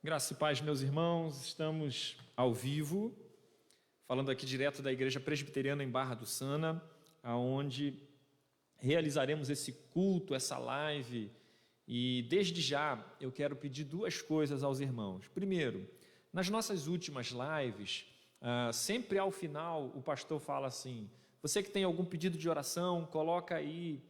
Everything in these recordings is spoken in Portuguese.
Graça e paz, meus irmãos, estamos ao vivo, falando aqui direto da Igreja Presbiteriana em Barra do Sana, aonde realizaremos esse culto, essa live, e desde já eu quero pedir duas coisas aos irmãos. Primeiro, nas nossas últimas lives, sempre ao final o pastor fala assim: você que tem algum pedido de oração, coloca aí.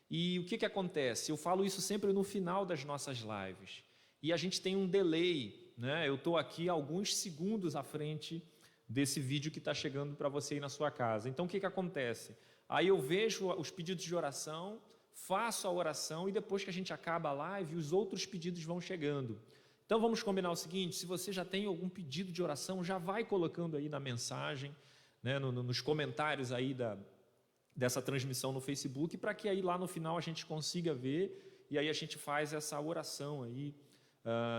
E o que acontece? Eu falo isso sempre no final das nossas lives. E a gente tem um delay, né? Eu estou aqui alguns segundos à frente desse vídeo que está chegando para você aí na sua casa. Então, o que acontece? Aí eu vejo os pedidos de oração, faço a oração e depois que a gente acaba a live, os outros pedidos vão chegando. Então, vamos combinar o seguinte: se você já tem algum pedido de oração, já vai colocando aí na mensagem, né? Nos comentários aí dessa transmissão no Facebook, para que aí lá no final a gente consiga ver e aí a gente faz essa oração aí,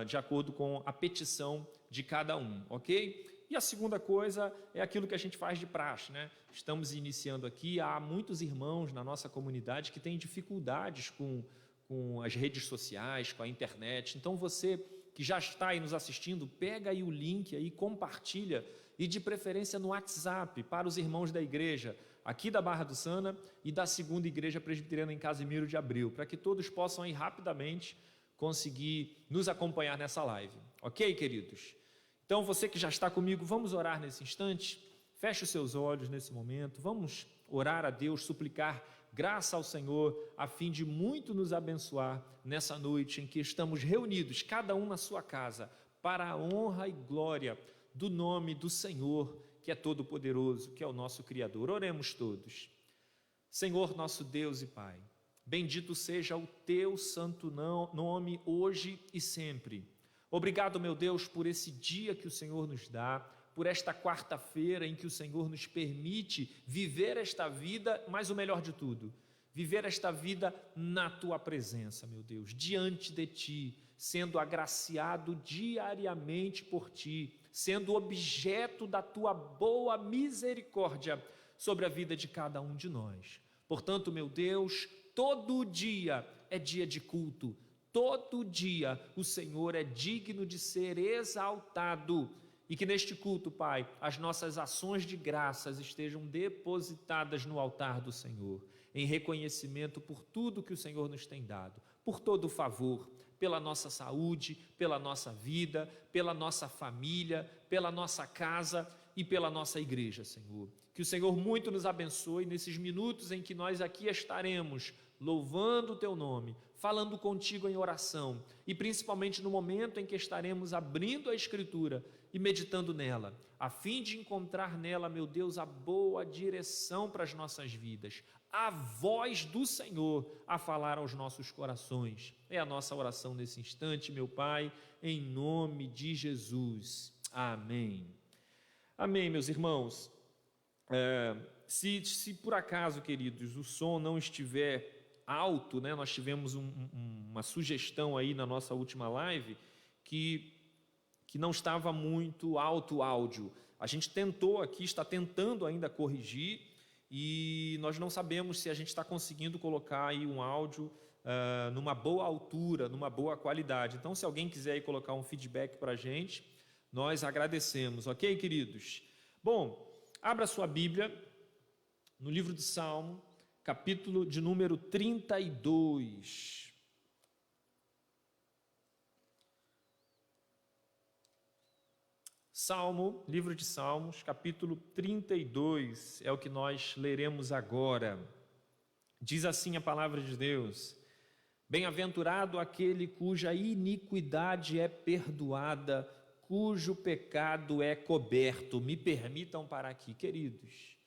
de acordo com a petição de cada um, ok? E a segunda coisa é aquilo que a gente faz de praxe, né? Estamos iniciando aqui, há muitos irmãos na nossa comunidade que têm dificuldades com as redes sociais, com a internet. Então você que já está aí nos assistindo, pega aí o link aí, compartilha, e de preferência no WhatsApp, para os irmãos da igreja, aqui da Barra do Sana e da segunda igreja presbiteriana em Casimiro de Abreu, para que todos possam aí rapidamente conseguir nos acompanhar nessa live, ok, queridos? Então, você que já está comigo, vamos orar nesse instante. Feche os seus olhos nesse momento, vamos orar a Deus, suplicar graça ao Senhor, a fim de muito nos abençoar nessa noite em que estamos reunidos, cada um na sua casa, para a honra e glória do nome do Senhor, que é todo-poderoso, que é o nosso Criador. Oremos todos. Senhor, nosso Deus e Pai, bendito seja o teu santo nome hoje e sempre. Obrigado, meu Deus, por esse dia que o Senhor nos dá, por esta quarta-feira em que o Senhor nos permite viver esta vida, mas o melhor de tudo, viver esta vida na tua presença, meu Deus, diante de ti, sendo agraciado diariamente por ti, sendo objeto da tua boa misericórdia sobre a vida de cada um de nós. Portanto, meu Deus, todo dia é dia de culto, todo dia o Senhor é digno de ser exaltado, e que neste culto, Pai, as nossas ações de graças estejam depositadas no altar do Senhor, em reconhecimento por tudo que o Senhor nos tem dado, por todo o favor, pela nossa saúde, pela nossa vida, pela nossa família, pela nossa casa e pela nossa igreja, Senhor. Que o Senhor muito nos abençoe nesses minutos em que nós aqui estaremos louvando o teu nome, falando contigo em oração e principalmente no momento em que estaremos abrindo a Escritura e meditando nela, a fim de encontrar nela, meu Deus, a boa direção para as nossas vidas, a voz do Senhor a falar aos nossos corações. É a nossa oração nesse instante, meu Pai, em nome de Jesus. Amém. Amém, meus irmãos. Se por acaso, queridos, o som não estiver alto, né? Nós tivemos uma sugestão aí na nossa última live que não estava muito alto o áudio. A gente tentou aqui, está tentando ainda corrigir, e nós não sabemos se a gente está conseguindo colocar aí um áudio numa boa altura, numa boa qualidade. Então, se alguém quiser aí colocar um feedback para a gente, nós agradecemos, ok, queridos? Bom, abra sua Bíblia no livro de Salmo, capítulo de número 32. Salmo, livro de Salmos, capítulo 32, é o que nós leremos agora. Diz assim a palavra de Deus: bem-aventurado aquele cuja iniquidade é perdoada, cujo pecado é coberto. Me permitam parar aqui, queridos.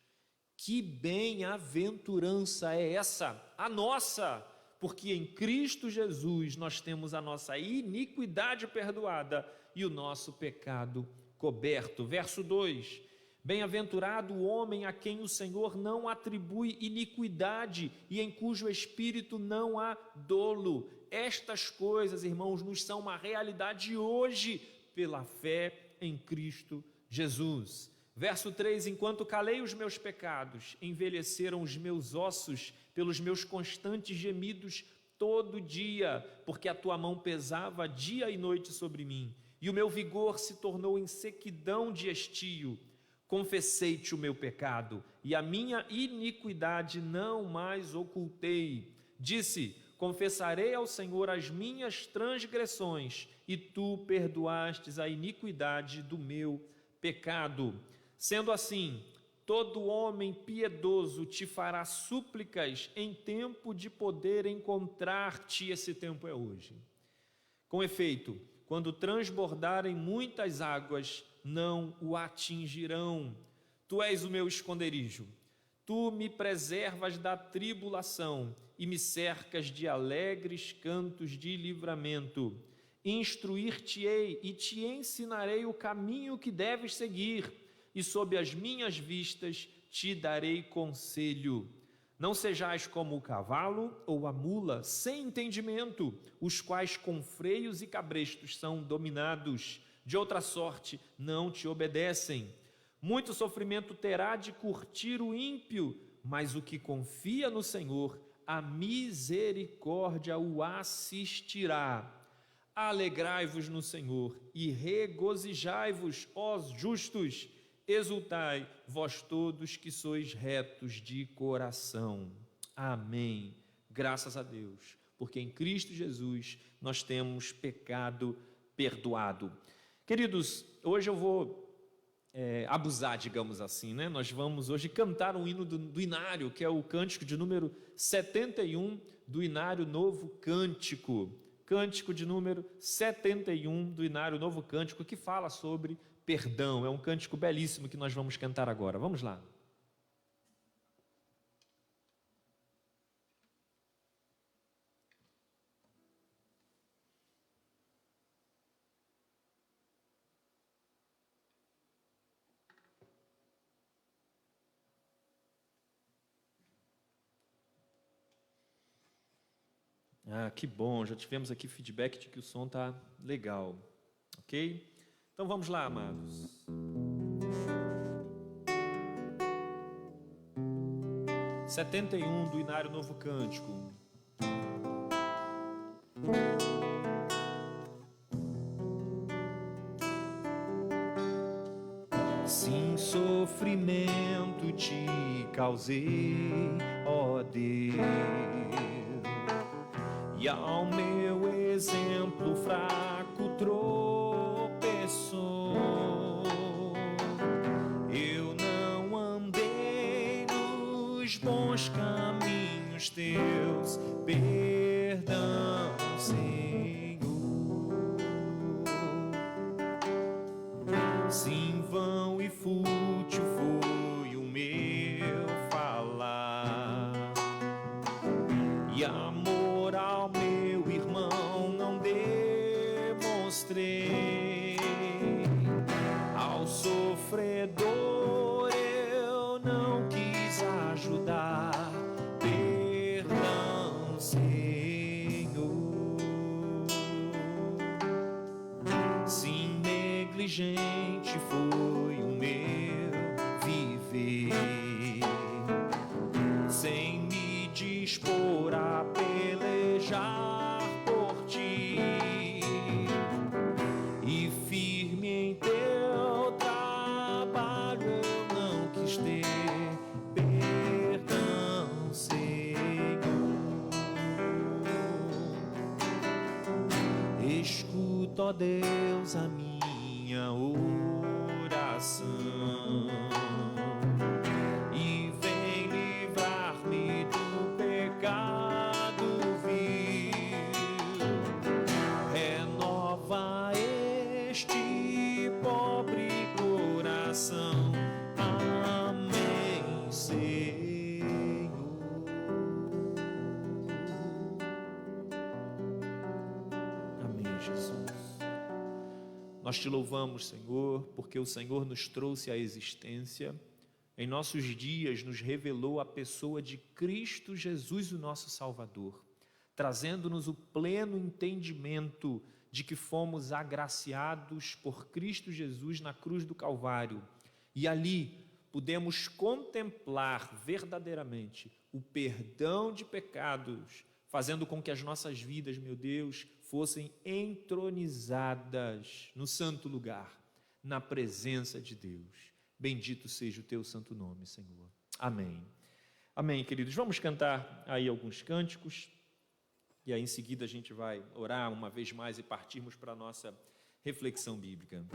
Que bem-aventurança é essa? A nossa, porque em Cristo Jesus nós temos a nossa iniquidade perdoada e o nosso pecado coberto. Verso 2: bem-aventurado o homem a quem o Senhor não atribui iniquidade e em cujo espírito não há dolo. Estas coisas, irmãos, nos são uma realidade hoje pela fé em Cristo Jesus. Verso 3: enquanto calei os meus pecados, envelheceram os meus ossos pelos meus constantes gemidos todo dia, porque a tua mão pesava dia e noite sobre mim. e o meu vigor se tornou em sequidão de estio. Confessei-te o meu pecado, e a minha iniquidade não mais ocultei. Disse: confessarei ao Senhor as minhas transgressões, e tu perdoastes a iniquidade do meu pecado. Sendo assim, todo homem piedoso te fará súplicas em tempo de poder encontrar-te. Esse tempo é hoje. Com efeito, quando transbordarem muitas águas, não o atingirão. Tu és o meu esconderijo. Tu me preservas da tribulação e me cercas de alegres cantos de livramento. Instruir-te-ei e te ensinarei o caminho que deves seguir, e sob as minhas vistas te darei conselho. Não sejais como o cavalo ou a mula, sem entendimento, os quais com freios e cabrestos são dominados. De outra sorte, não te obedecem. Muito sofrimento terá de curtir o ímpio, mas o que confia no Senhor, a misericórdia o assistirá. Alegrai-vos no Senhor e regozijai-vos, ó justos. Exultai, vós todos que sois retos de coração. Amém. Graças a Deus, porque em Cristo Jesus nós temos pecado perdoado. Queridos, hoje eu vou abusar, digamos assim, né? Nós vamos hoje cantar um hino do Inário, que é o cântico de número 71 do Inário Novo Cântico. Cântico de número 71 do Inário Novo Cântico, que fala sobre perdão. É um cântico belíssimo que nós vamos cantar agora. Vamos lá. Que bom, já tivemos aqui feedback de que o som está legal, ok? Então vamos lá, amados. Setenta e um do Inário Novo Cântico. Sim, sofrimento te causei, ó Deus, e ao meu exemplo fraco tropeçou. Eu não andei nos bons caminhos teus, perdão, Senhor. Sim, vão e fútil foi o meu falar, e amor ao meu irmão não demonstrei. Ao sofredor eu não quis ajudar, perdão, Senhor. Sim, negligente foi o meu viver, sem me dispor a pelejar por ti, e firme em teu trabalho eu não quis ter, perdão, Senhor. Escuta, ó Deus, a minha oração, e vem livrar-me do pecado vil. Renova este pobre coração. Amém, Senhor. Amém, Jesus. Nós te louvamos, Senhor, porque o Senhor nos trouxe à existência. Em nossos dias nos revelou a pessoa de Cristo Jesus, o nosso Salvador, trazendo-nos o pleno entendimento de que fomos agraciados por Cristo Jesus na cruz do Calvário, e ali pudemos contemplar verdadeiramente o perdão de pecados fazendo com que as nossas vidas, meu Deus, fossem entronizadas no santo lugar, na presença de Deus. Bendito seja o teu santo nome, Senhor. Amém. Amém, queridos. Vamos cantar aí alguns cânticos e aí em seguida a gente vai orar uma vez mais e partirmos para a nossa reflexão bíblica.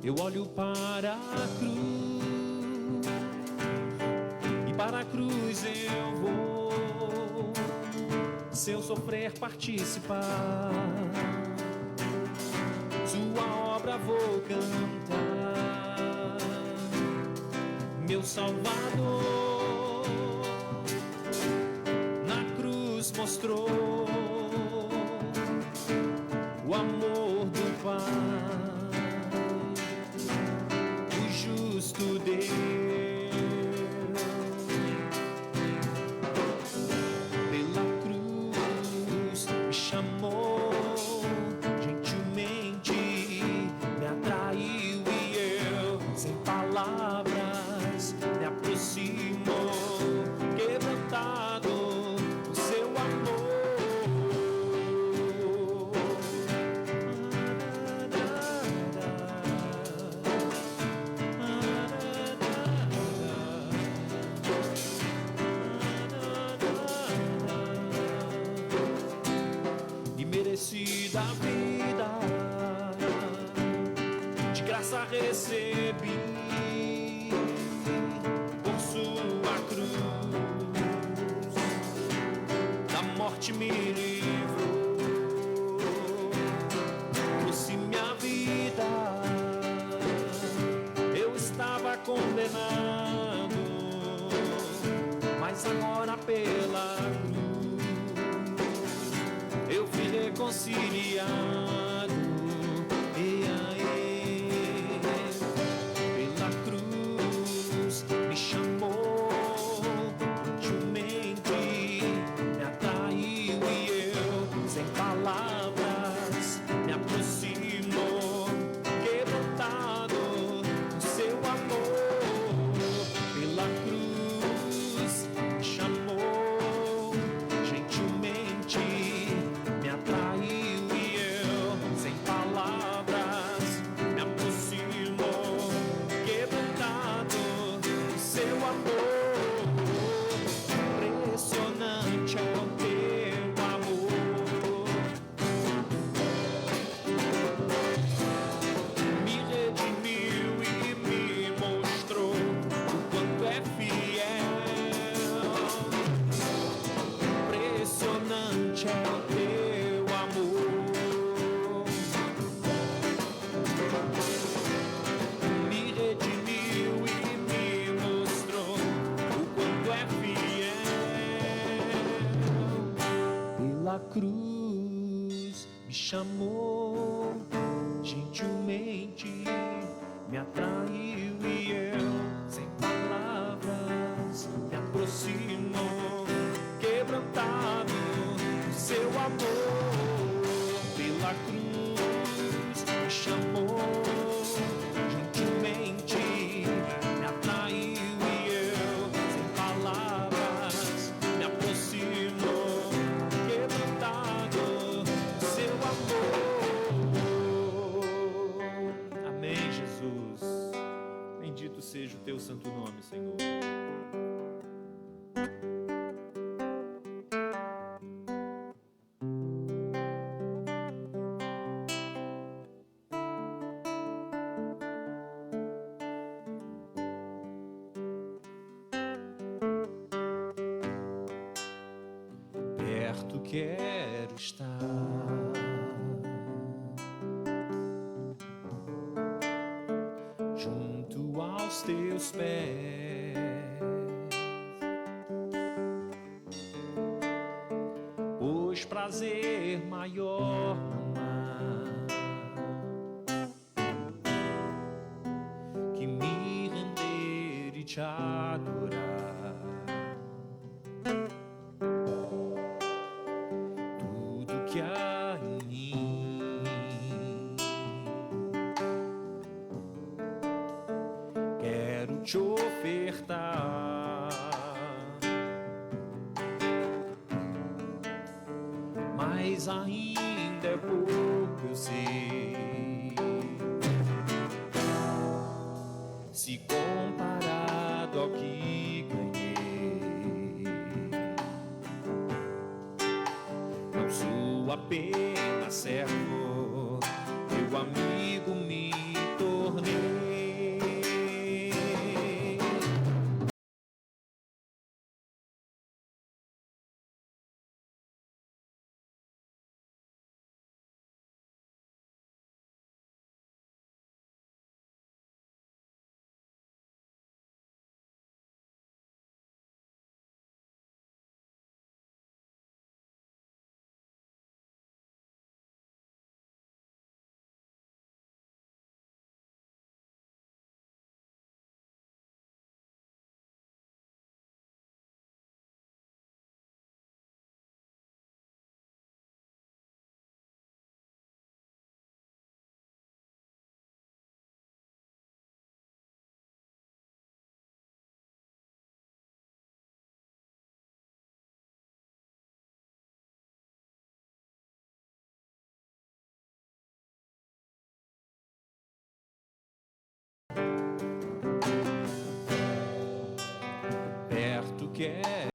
Eu olho para a cruz e para a cruz eu vou, se eu sofrer participar, sua obra vou cantar, meu Salvador na cruz mostrou o amor do Pai. Justo Deus, pela cruz me chamou, gentilmente me atraiu e eu, sem palavras, me aproximo, quebrantado do seu amor. Da vida, de graça recebi, por sua cruz, da morte me livrou, trouxe minha vida, eu estava condenado, mas agora pela cruz eu fui reconciliado, pela cruz me chamou, gentilmente me atraiu e eu, sem palavras, me aproximo, quebrantado do seu amor, pela cruz me chamou, gentilmente me atraiu e eu, sem palavras, me aproximo, quebrantado do seu amor. Impressionante é o teu amor, me redimiu e me mostrou o quanto é fiel. Impressionante é o teu amor, me redimiu e me mostrou o quanto é fiel. Pela cruz me chamou, gentilmente me atraiu e eu, sem palavras, me aproximo, quebrantado do seu amor. Pela cruz me chamou, gentilmente me atraiu e eu, sem palavras, me aproximo, quebrantado do seu amor. Amém, Jesus. Bendito seja o teu santo nome, Senhor. Perto quero estar, junto aos teus pés, pois prazer maior não há que me render e te adorar. te ofertar. Mas ainda é pouco, eu sei, se comparado ao que ganhei. Não sou apenas servo, teu amigo me tornei. Perto quer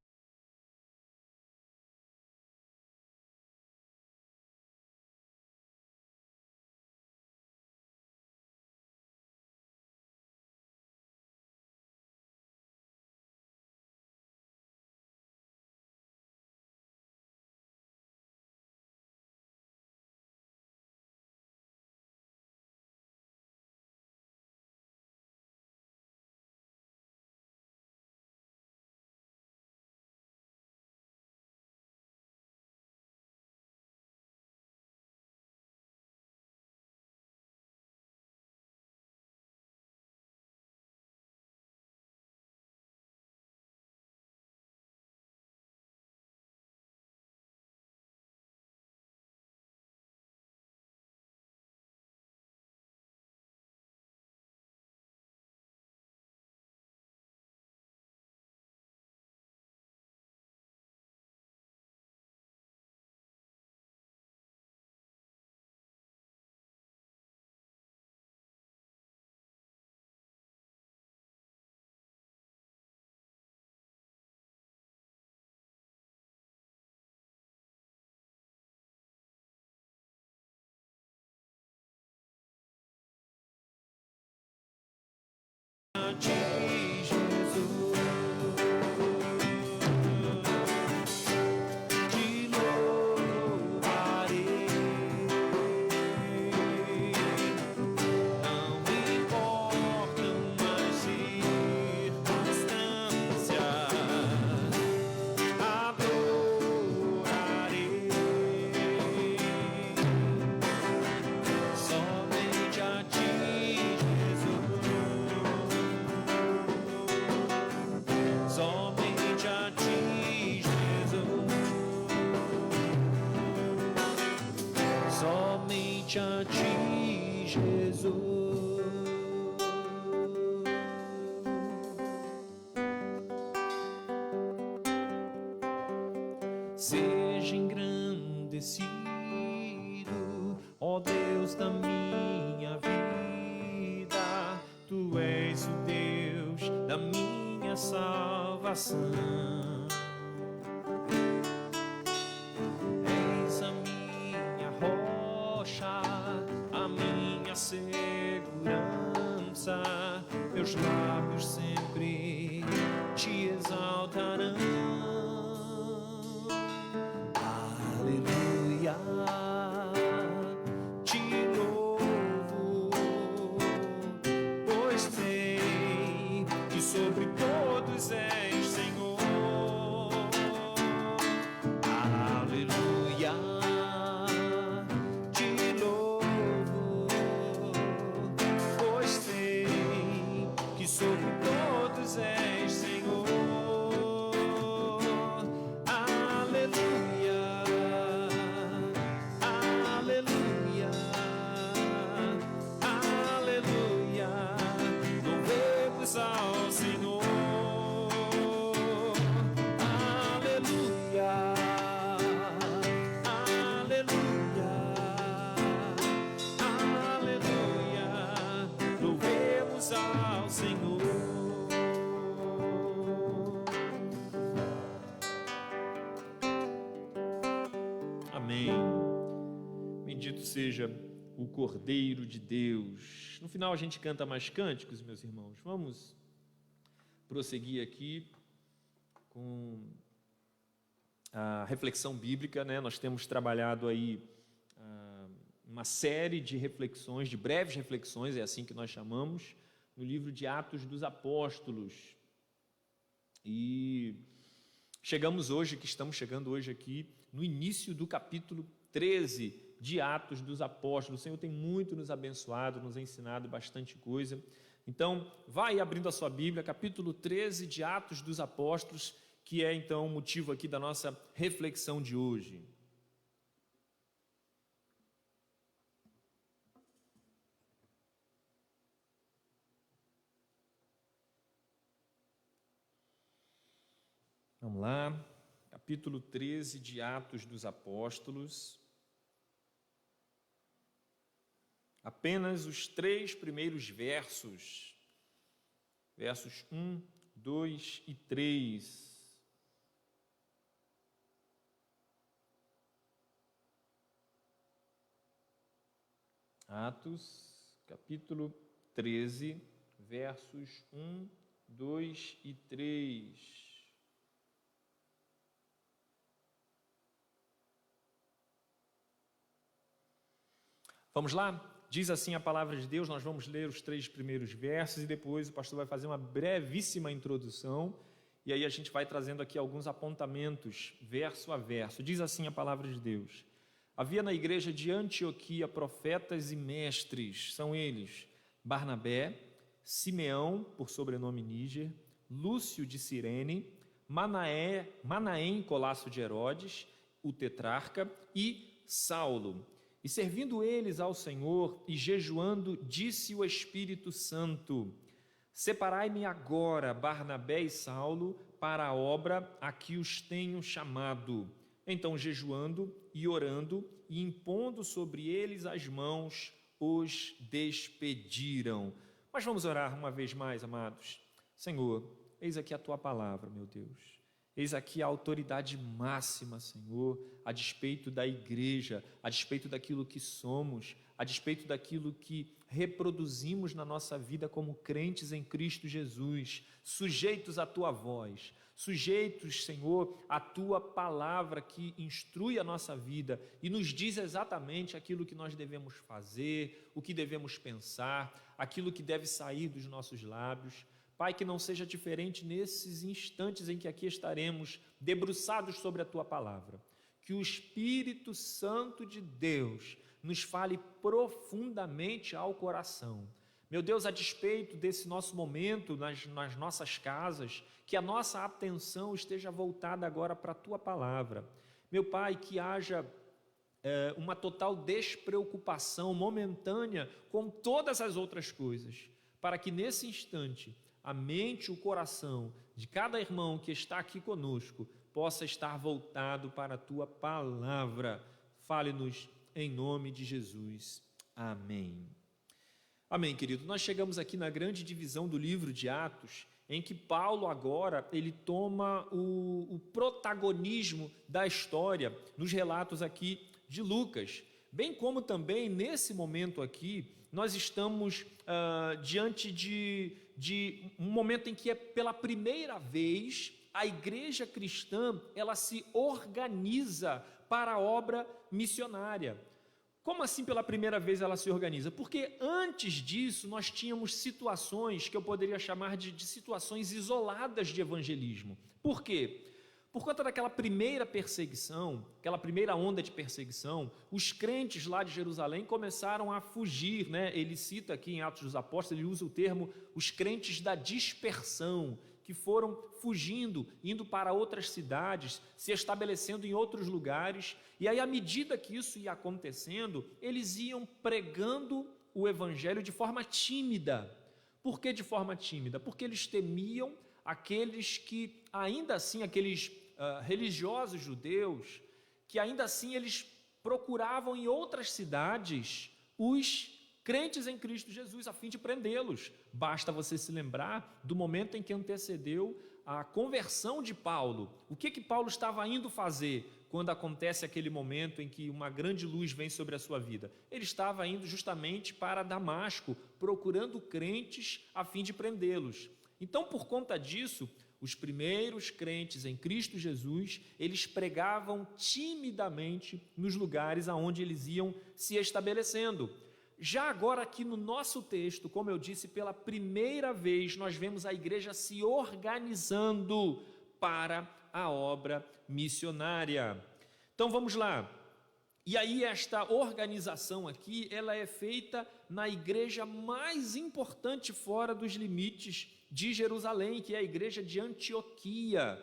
de Jesus, te louvarei. Não me importam as circunstâncias, adorarei somente a ti, somente a ti, Jesus, somente a ti, Jesus. Seja engrandecido, ó Deus da minha vida, tu és o Deus da minha salvação. És a minha rocha, a minha segurança, meus lábios sempre te exaltarão. Aleluia, te louvo, pois sei que sobre todos és Senhor. Aleluia, te louvo, pois sei que sobre todos és Senhor. Aleluia, aleluia, aleluia, louvemos ao Senhor. Amém. Bendito seja o Cordeiro de Deus. No final a gente canta mais cânticos, meus irmãos. Vamos prosseguir aqui com a reflexão bíblica, né? Nós temos trabalhado aí uma série de reflexões, de breves reflexões, é assim que nós chamamos, no livro de Atos dos Apóstolos. E estamos chegando hoje aqui no início do capítulo 13 de Atos dos Apóstolos. O Senhor tem muito nos abençoado, nos ensinado bastante coisa. Então, vai abrindo a sua Bíblia, capítulo 13 de Atos dos Apóstolos, que é então o motivo aqui da nossa reflexão de hoje. Vamos lá, capítulo 13 de Atos dos Apóstolos. Apenas os 3 primeiros versos, versos 1, 2 e 3. Atos, capítulo 13, versos 1, 2 e 3. Vamos lá? Diz assim a palavra de Deus, nós vamos ler os 3 primeiros versos e depois o pastor vai fazer uma brevíssima introdução e aí a gente vai trazendo aqui alguns apontamentos, verso a verso. Diz assim a palavra de Deus: havia na igreja de Antioquia profetas e mestres, são eles Barnabé, Simeão, por sobrenome Níger, Lúcio de Cirene, Manaém, colasso de Herodes, o tetrarca, e Saulo. E servindo eles ao Senhor e jejuando, disse o Espírito Santo: separai-me agora Barnabé e Saulo para a obra a que os tenho chamado. Então, jejuando e orando e impondo sobre eles as mãos, os despediram. Mas vamos orar uma vez mais, amados. Senhor, eis aqui a tua palavra, meu Deus. Eis aqui a autoridade máxima, Senhor, a despeito da igreja, a despeito daquilo que somos, a despeito daquilo que reproduzimos na nossa vida como crentes em Cristo Jesus, sujeitos à tua voz, sujeitos, Senhor, à tua palavra que instrui a nossa vida e nos diz exatamente aquilo que nós devemos fazer, o que devemos pensar, aquilo que deve sair dos nossos lábios. Pai, que não seja diferente nesses instantes em que aqui estaremos debruçados sobre a Tua palavra. Que o Espírito Santo de Deus nos fale profundamente ao coração. Meu Deus, a despeito desse nosso momento nas nossas casas, que a nossa atenção esteja voltada agora para a Tua palavra. Meu Pai, que haja uma total despreocupação momentânea com todas as outras coisas, para que nesse instante a mente e o coração de cada irmão que está aqui conosco possa estar voltado para a Tua palavra. Fale-nos em nome de Jesus. Amém. Amém, querido. Nós chegamos aqui na grande divisão do livro de Atos, em que Paulo agora ele toma o protagonismo da história nos relatos aqui de Lucas, bem como também nesse momento aqui nós estamos diante de um momento em que pela primeira vez a igreja cristã ela se organiza para a obra missionária. Como assim pela primeira vez ela se organiza? Porque antes disso nós tínhamos situações que eu poderia chamar de situações isoladas de evangelismo. Por quê? Por conta daquela primeira perseguição, aquela primeira onda de perseguição, os crentes lá de Jerusalém começaram a fugir, né? Ele cita aqui em Atos dos Apóstolos, ele usa o termo os crentes da dispersão, que foram fugindo, indo para outras cidades, se estabelecendo em outros lugares, e aí à medida que isso ia acontecendo, eles iam pregando o evangelho de forma tímida. Por que de forma tímida? Porque eles temiam aqueles que, ainda assim, aqueles religiosos judeus, que ainda assim eles procuravam em outras cidades os crentes em Cristo Jesus, a fim de prendê-los. Basta você se lembrar do momento em que antecedeu a conversão de Paulo. O que Paulo estava indo fazer quando acontece aquele momento em que uma grande luz vem sobre a sua vida? Ele estava indo justamente para Damasco, procurando crentes a fim de prendê-los. Então, por conta disso, os primeiros crentes em Cristo Jesus, eles pregavam timidamente nos lugares aonde eles iam se estabelecendo. Já agora aqui no nosso texto, como eu disse, pela primeira vez nós vemos a igreja se organizando para a obra missionária. Então vamos lá. E aí esta organização aqui, ela é feita na igreja mais importante fora dos limites de Jerusalém, que é a igreja de Antioquia,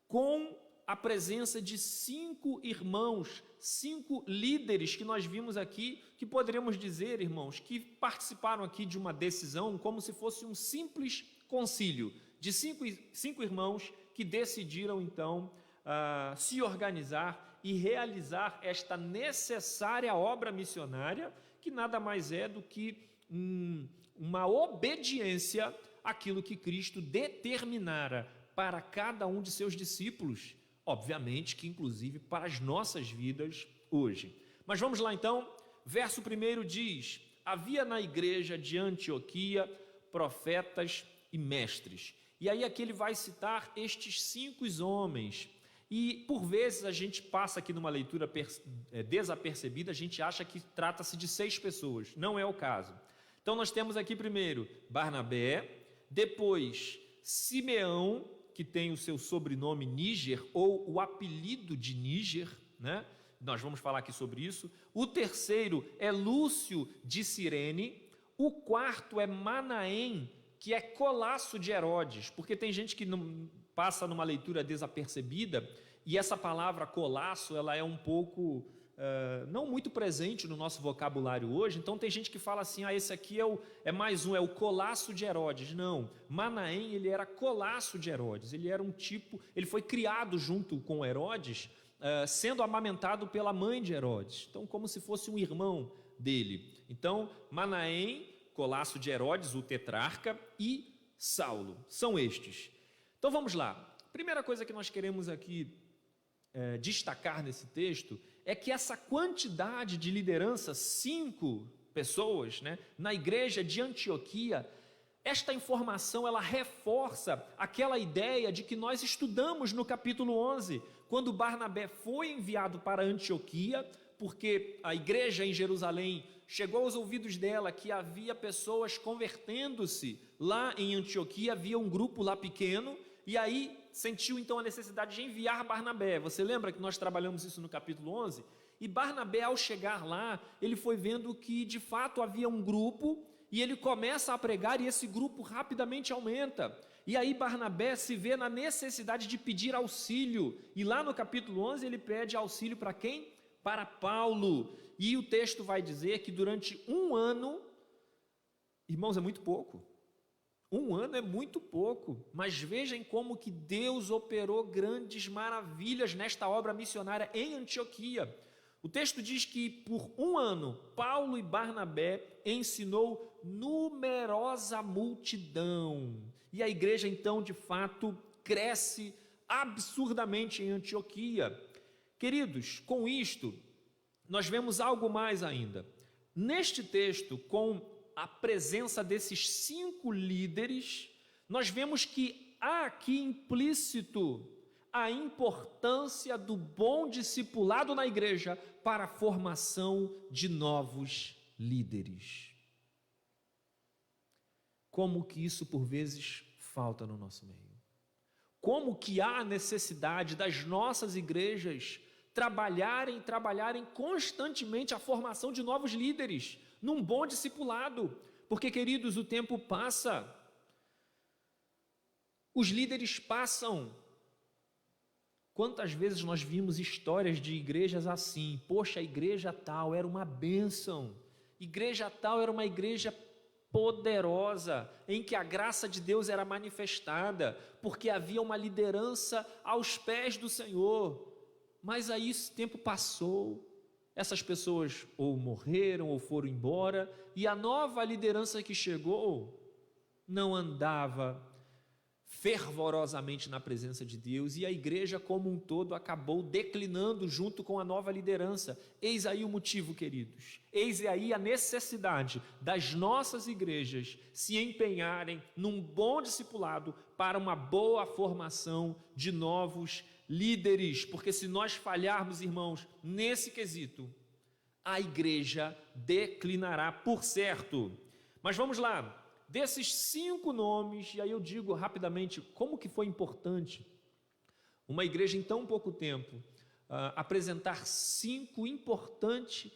com a presença de 5 irmãos, 5 líderes que nós vimos aqui, que poderíamos dizer, irmãos, que participaram aqui de uma decisão como se fosse um simples concílio de 5 irmãos que decidiram então se organizar e realizar esta necessária obra missionária, que nada mais é do que uma obediência àquilo que Cristo determinara para cada um de seus discípulos, obviamente que inclusive para as nossas vidas hoje. Mas vamos lá então, verso 1 diz: havia na igreja de Antioquia profetas e mestres. E aí aqui ele vai citar estes 5 homens. E por vezes a gente passa aqui numa leitura desapercebida, a gente acha que trata-se de 6 pessoas. Não é o caso. Então nós temos aqui primeiro Barnabé, depois Simeão, que tem o seu sobrenome Níger, ou o apelido de Níger, né? Nós vamos falar aqui sobre isso. O terceiro é Lúcio de Cirene. O quarto é Manaém, que é colasso de Herodes, porque tem gente que não passa numa leitura desapercebida, e essa palavra colasso, ela é um pouco, não muito presente no nosso vocabulário hoje. Então tem gente que fala assim, esse aqui é mais um, é o colasso de Herodes. Não, Manaém, ele era colasso de Herodes, ele era um tipo, ele foi criado junto com Herodes, sendo amamentado pela mãe de Herodes, então como se fosse um irmão dele. Então Manaém, colasso de Herodes, o tetrarca, e Saulo, são estes. Então vamos lá, primeira coisa que nós queremos aqui destacar nesse texto é que essa quantidade de liderança, 5 pessoas, né, na igreja de Antioquia, esta informação ela reforça aquela ideia de que nós estudamos no capítulo 11, quando Barnabé foi enviado para Antioquia, porque a igreja em Jerusalém chegou aos ouvidos dela que havia pessoas convertendo-se lá em Antioquia, havia um grupo lá pequeno, e aí sentiu então a necessidade de enviar Barnabé. Você lembra que nós trabalhamos isso no capítulo 11? E Barnabé, ao chegar lá, ele foi vendo que de fato havia um grupo, e ele começa a pregar, e esse grupo rapidamente aumenta. E aí Barnabé se vê na necessidade de pedir auxílio, e lá no capítulo 11 ele pede auxílio para quem? Para Paulo. E o texto vai dizer que durante 1 ano, irmãos, é muito pouco. 1 ano é muito pouco, mas vejam como que Deus operou grandes maravilhas nesta obra missionária em Antioquia. O texto diz que por 1 ano, Paulo e Barnabé ensinou numerosa multidão. E a igreja então, de fato, cresce absurdamente em Antioquia. Queridos, com isto, nós vemos algo mais ainda. Neste texto, com a presença desses 5 líderes, nós vemos que há aqui implícito a importância do bom discipulado na igreja para a formação de novos líderes. Como que isso por vezes falta no nosso meio? Como que há necessidade das nossas igrejas trabalharem constantemente a formação de novos líderes, num bom discipulado, porque, queridos, o tempo passa, os líderes passam. Quantas vezes nós vimos histórias de igrejas assim, poxa, a igreja tal era uma bênção, igreja tal era uma igreja poderosa, em que a graça de Deus era manifestada, porque havia uma liderança aos pés do Senhor, mas aí esse tempo passou, essas pessoas ou morreram ou foram embora, e a nova liderança que chegou não andava fervorosamente na presença de Deus, e a igreja como um todo acabou declinando junto com a nova liderança. Eis aí o motivo, queridos, eis aí a necessidade das nossas igrejas se empenharem num bom discipulado para uma boa formação de novos líderes, porque se nós falharmos, irmãos, nesse quesito, a igreja declinará, por certo. Mas vamos lá. Desses 5 nomes, e aí eu digo rapidamente como que foi importante uma igreja em tão pouco tempo apresentar 5 importantes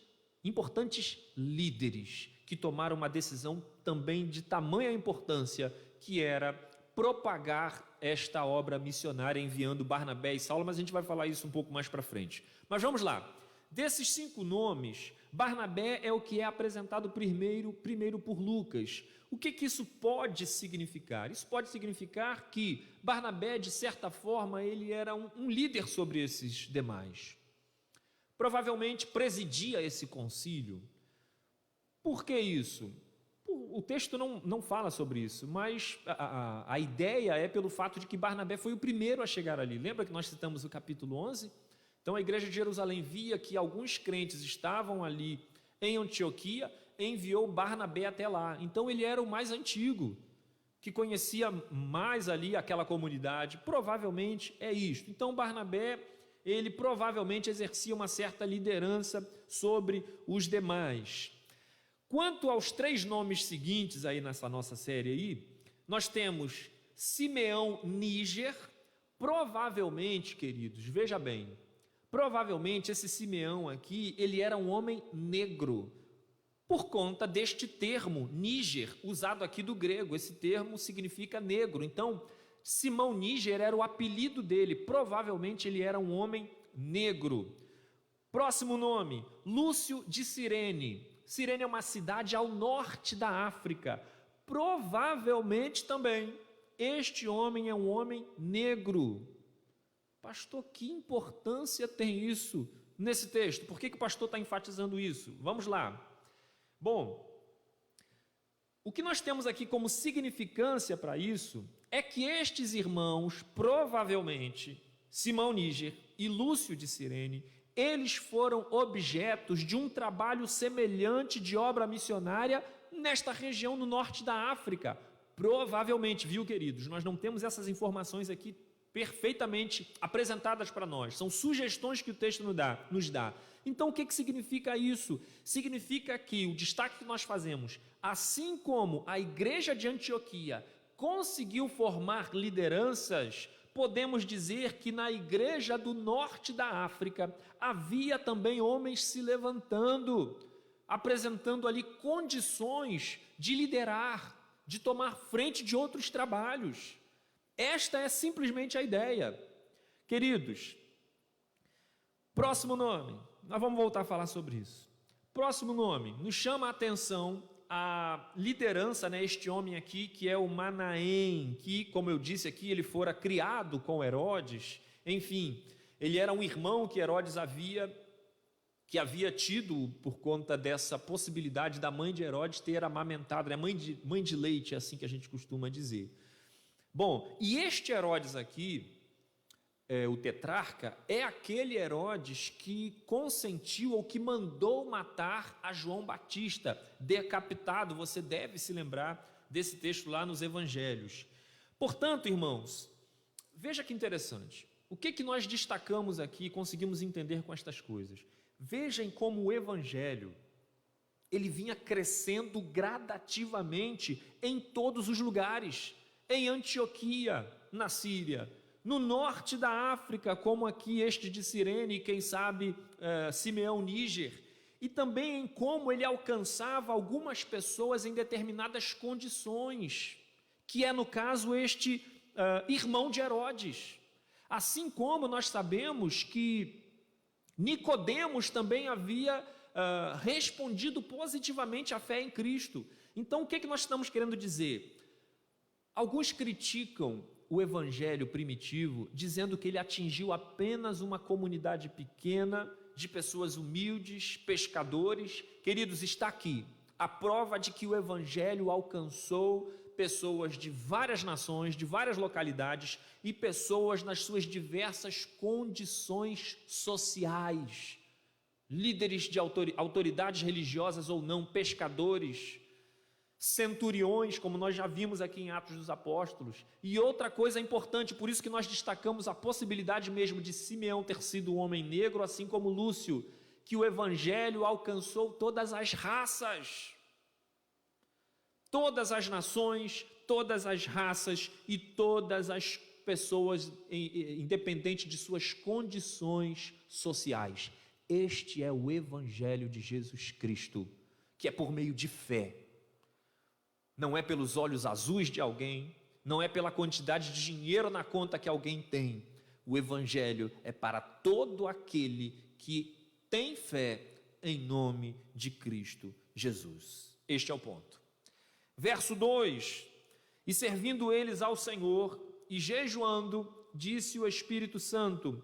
líderes que tomaram uma decisão também de tamanha importância, que era propagar esta obra missionária enviando Barnabé e Saulo, mas a gente vai falar isso um pouco mais para frente. Mas vamos lá. Desses 5 nomes, Barnabé é o que é apresentado primeiro por Lucas. O que isso pode significar? Isso pode significar que Barnabé, de certa forma, ele era um líder sobre esses demais. Provavelmente presidia esse concílio. Por que isso? O texto não fala sobre isso, mas a ideia é pelo fato de que Barnabé foi o primeiro a chegar ali. Lembra que nós citamos o capítulo 11? Então a igreja de Jerusalém via que alguns crentes estavam ali em Antioquia, enviou Barnabé até lá. Então ele era o mais antigo, que conhecia mais ali aquela comunidade. Provavelmente é isto. Então Barnabé, ele provavelmente exercia uma certa liderança sobre os demais. Quanto aos 3 nomes seguintes aí nessa nossa série aí, nós temos Simeão Níger. Provavelmente, queridos, veja bem, provavelmente esse Simeão aqui, ele era um homem negro, por conta deste termo, Níger, usado aqui do grego. Esse termo significa negro. Então, Simão Níger era o apelido dele, provavelmente ele era um homem negro. Próximo nome, Lúcio de Cirene. Cirene é uma cidade ao norte da África. Provavelmente também este homem é um homem negro. Pastor, que importância tem isso nesse texto? Por que o pastor está enfatizando isso? Vamos lá. Bom, o que nós temos aqui como significância para isso é que estes irmãos, provavelmente, Simão Níger e Lúcio de Cirene, eles foram objetos de um trabalho semelhante de obra missionária nesta região no norte da África. Provavelmente, viu, queridos? Nós não temos essas informações aqui perfeitamente apresentadas para nós. São sugestões que o texto nos dá. Então, o que significa isso? Significa que o destaque que nós fazemos, assim como a igreja de Antioquia conseguiu formar lideranças, podemos dizer que na igreja do norte da África havia também homens se levantando, apresentando ali condições de liderar, de tomar frente de outros trabalhos. Esta é simplesmente a ideia. Queridos, próximo nome, nós vamos voltar a falar sobre isso. Próximo nome, nos chama a atenção a liderança, este homem aqui, que é o Manaém, que, como eu disse aqui, ele fora criado com Herodes. Enfim, ele era um irmão que Herodes havia tido por conta dessa possibilidade da mãe de Herodes ter amamentado, mãe de leite, é assim que a gente costuma dizer. Bom, e este Herodes aqui, o tetrarca, é aquele Herodes que consentiu ou que mandou matar a João Batista, decapitado. Você deve se lembrar desse texto lá nos Evangelhos. Portanto, irmãos, veja que interessante. O que nós destacamos aqui e conseguimos entender com estas coisas? Vejam como o Evangelho, ele vinha crescendo gradativamente em todos os lugares. Em Antioquia, na Síria, no norte da África, como aqui este de Cirene, e quem sabe Simeão Níger, e também em como ele alcançava algumas pessoas em determinadas condições, que é no caso este irmão de Herodes. Assim como nós sabemos que Nicodemos também havia respondido positivamente à fé em Cristo. Então o que nós estamos querendo dizer? Alguns criticam o evangelho primitivo, dizendo que ele atingiu apenas uma comunidade pequena de pessoas humildes, pescadores. Queridos, está aqui a prova de que o Evangelho alcançou pessoas de várias nações, de várias localidades e pessoas nas suas diversas condições sociais. Líderes de autoridades religiosas ou não, pescadores, centuriões, como nós já vimos aqui em Atos dos Apóstolos. E outra coisa importante, por isso que nós destacamos a possibilidade mesmo de Simeão ter sido um homem negro, assim como Lúcio, que o Evangelho alcançou todas as raças, todas as nações, todas as raças e todas as pessoas, independente de suas condições sociais. Este é o Evangelho de Jesus Cristo, que é por meio de fé. Não é pelos olhos azuis de alguém, não é pela quantidade de dinheiro na conta que alguém tem. O Evangelho é para todo aquele que tem fé em nome de Cristo Jesus. Este é o ponto. Verso 2: E servindo eles ao Senhor e jejuando, disse o Espírito Santo: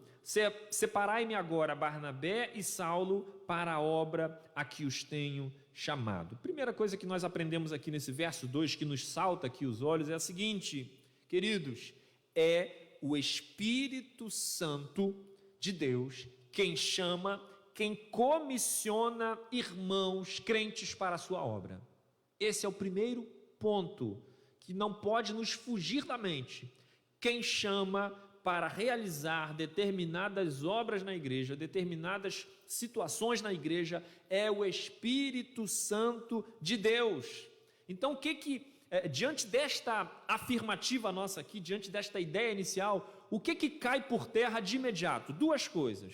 Separai-me agora Barnabé e Saulo para a obra a que os tenho chamado. Primeira coisa que nós aprendemos aqui nesse verso 2, que nos salta aqui os olhos, é a seguinte, queridos: é o Espírito Santo de Deus quem chama, quem comissiona irmãos crentes para a sua obra. Esse é o primeiro ponto que não pode nos fugir da mente. Quem chama para realizar determinadas obras na igreja, determinadas situações na igreja, é o Espírito Santo de Deus. Então, diante desta afirmativa nossa aqui, diante desta ideia inicial, o que cai por terra de imediato? Duas coisas.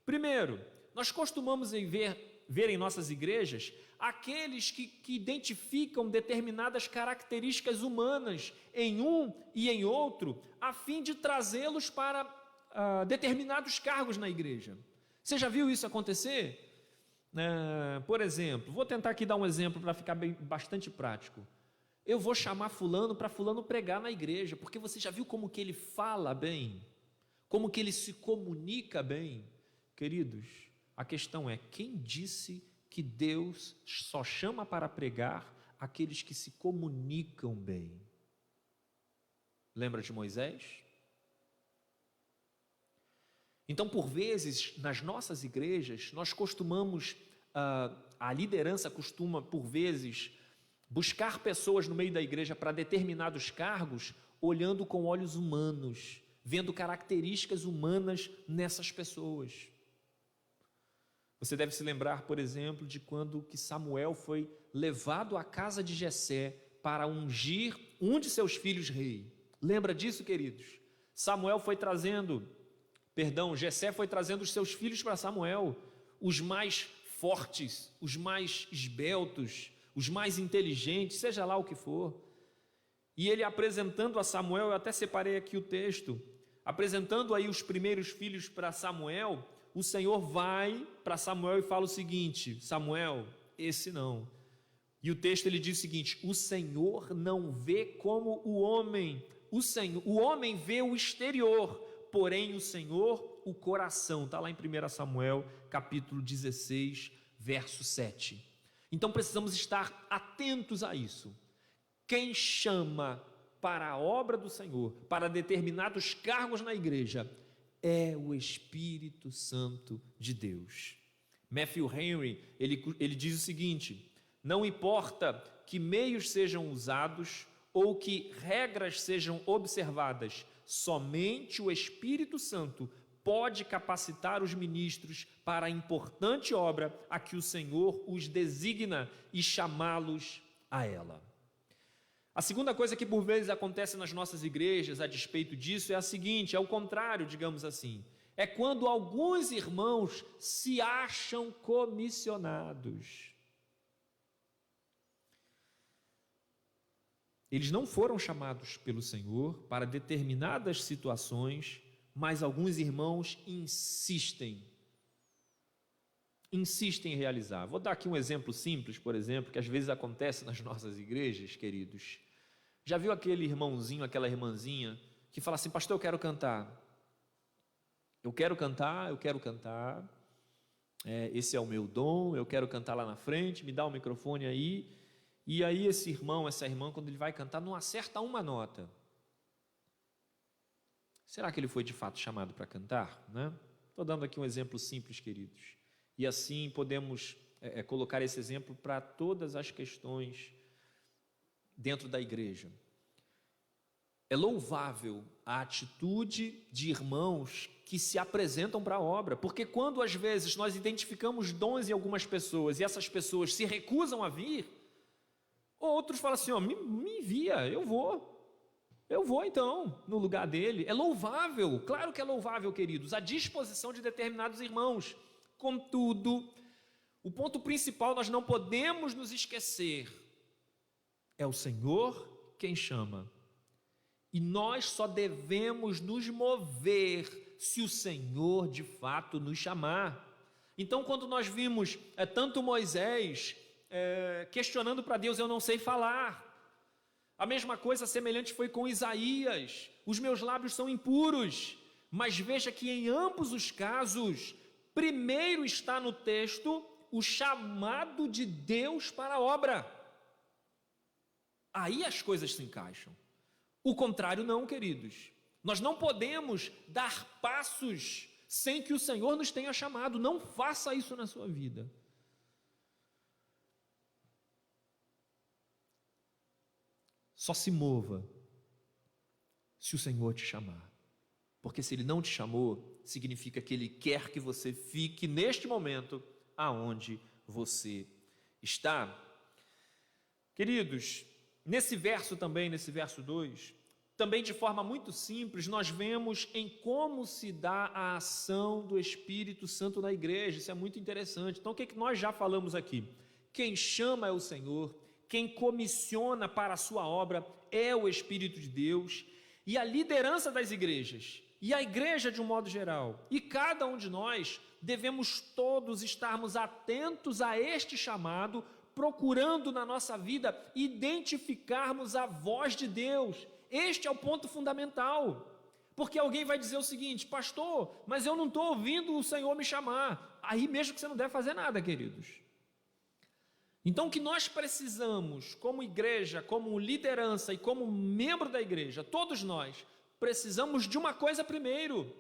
Primeiro, nós costumamos ver em nossas igrejas aqueles que identificam determinadas características humanas em um e em outro, a fim de trazê-los para determinados cargos na igreja. Você já viu isso acontecer? Por exemplo, vou tentar aqui dar um exemplo para ficar bastante prático. Eu vou chamar fulano para fulano pregar na igreja, porque você já viu como que ele fala bem? Como que ele se comunica bem? Queridos, a questão é, quem disse que Deus só chama para pregar aqueles que se comunicam bem? Lembra de Moisés? Então, por vezes, nas nossas igrejas, nós costumamos, a liderança costuma, por vezes, buscar pessoas no meio da igreja para determinados cargos, olhando com olhos humanos, vendo características humanas nessas pessoas. Você deve se lembrar, por exemplo, de quando que Samuel foi levado à casa de Jessé para ungir um de seus filhos rei. Lembra disso, queridos? Jessé foi trazendo os seus filhos para Samuel, os mais fortes, os mais esbeltos, os mais inteligentes, seja lá o que for. E ele apresentando a Samuel, eu até separei aqui o texto, apresentando aí os primeiros filhos para Samuel, o Senhor vai para Samuel e fala o seguinte: Samuel, esse não. E o texto ele diz o seguinte: o Senhor não vê como o homem, o homem vê o exterior, porém o Senhor o coração. Está lá em 1 Samuel, capítulo 16, verso 7. Então precisamos estar atentos a isso. Quem chama para a obra do Senhor, para determinados cargos na igreja, é o Espírito Santo de Deus. Matthew Henry, ele diz o seguinte: não importa que meios sejam usados ou que regras sejam observadas, somente o Espírito Santo pode capacitar os ministros para a importante obra a que o Senhor os designa e chamá-los a ela. A segunda coisa que por vezes acontece nas nossas igrejas a despeito disso é a seguinte, é o contrário, digamos assim. É quando alguns irmãos se acham comissionados. Eles não foram chamados pelo Senhor para determinadas situações, mas alguns irmãos insistem em realizar. Vou dar aqui um exemplo simples, por exemplo, que às vezes acontece nas nossas igrejas, queridos. Já viu aquele irmãozinho, aquela irmãzinha, que fala assim: pastor, eu quero cantar. Eu quero cantar, esse é o meu dom, eu quero cantar lá na frente, me dá o microfone aí. E aí esse irmão, essa irmã, quando ele vai cantar, não acerta uma nota. Será que ele foi de fato chamado para cantar, né? Estou dando aqui um exemplo simples, queridos. E assim podemos colocar esse exemplo para todas as questões dentro da igreja. É louvável a atitude de irmãos que se apresentam para a obra, porque quando às vezes nós identificamos dons em algumas pessoas e essas pessoas se recusam a vir, outros falam assim, me envia, eu vou então, no lugar dele. É louvável, claro que é louvável, queridos, a disposição de determinados irmãos. Contudo, o ponto principal nós não podemos nos esquecer, é o Senhor quem chama. E nós só devemos nos mover se o Senhor de fato nos chamar. Então, quando nós vimos tanto Moisés questionando para Deus, eu não sei falar. A mesma coisa semelhante foi com Isaías, os meus lábios são impuros. Mas veja que em ambos os casos, primeiro está no texto o chamado de Deus para a obra. Aí as coisas se encaixam. O contrário não, queridos. Nós não podemos dar passos sem que o Senhor nos tenha chamado. Não faça isso na sua vida. Só se mova se o Senhor te chamar. Porque se Ele não te chamou, significa que Ele quer que você fique neste momento aonde você está. Queridos, nesse verso também, nesse verso 2, também de forma muito simples, nós vemos em como se dá a ação do Espírito Santo na igreja. Isso é muito interessante. Então, o que nós já falamos aqui? Quem chama é o Senhor, quem comissiona para a sua obra é o Espírito de Deus, e a liderança das igrejas, e a igreja de um modo geral, e cada um de nós devemos todos estarmos atentos a este chamado, procurando na nossa vida identificarmos a voz de Deus. Este é o ponto fundamental, porque alguém vai dizer o seguinte: pastor, mas eu não estou ouvindo o Senhor me chamar. Aí mesmo que você não deve fazer nada, queridos. Então o que nós precisamos como igreja, como liderança e como membro da igreja, todos nós precisamos de uma coisa primeiro: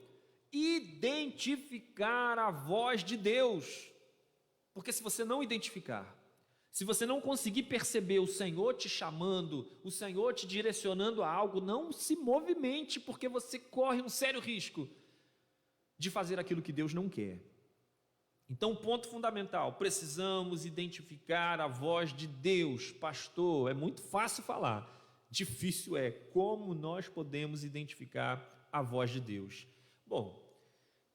identificar a voz de Deus. Porque se você não identificar, se você não conseguir perceber o Senhor te chamando, o Senhor te direcionando a algo, não se movimente, porque você corre um sério risco de fazer aquilo que Deus não quer. Então, ponto fundamental, precisamos identificar a voz de Deus. Pastor, é muito fácil falar, difícil é como nós podemos identificar a voz de Deus. Bom,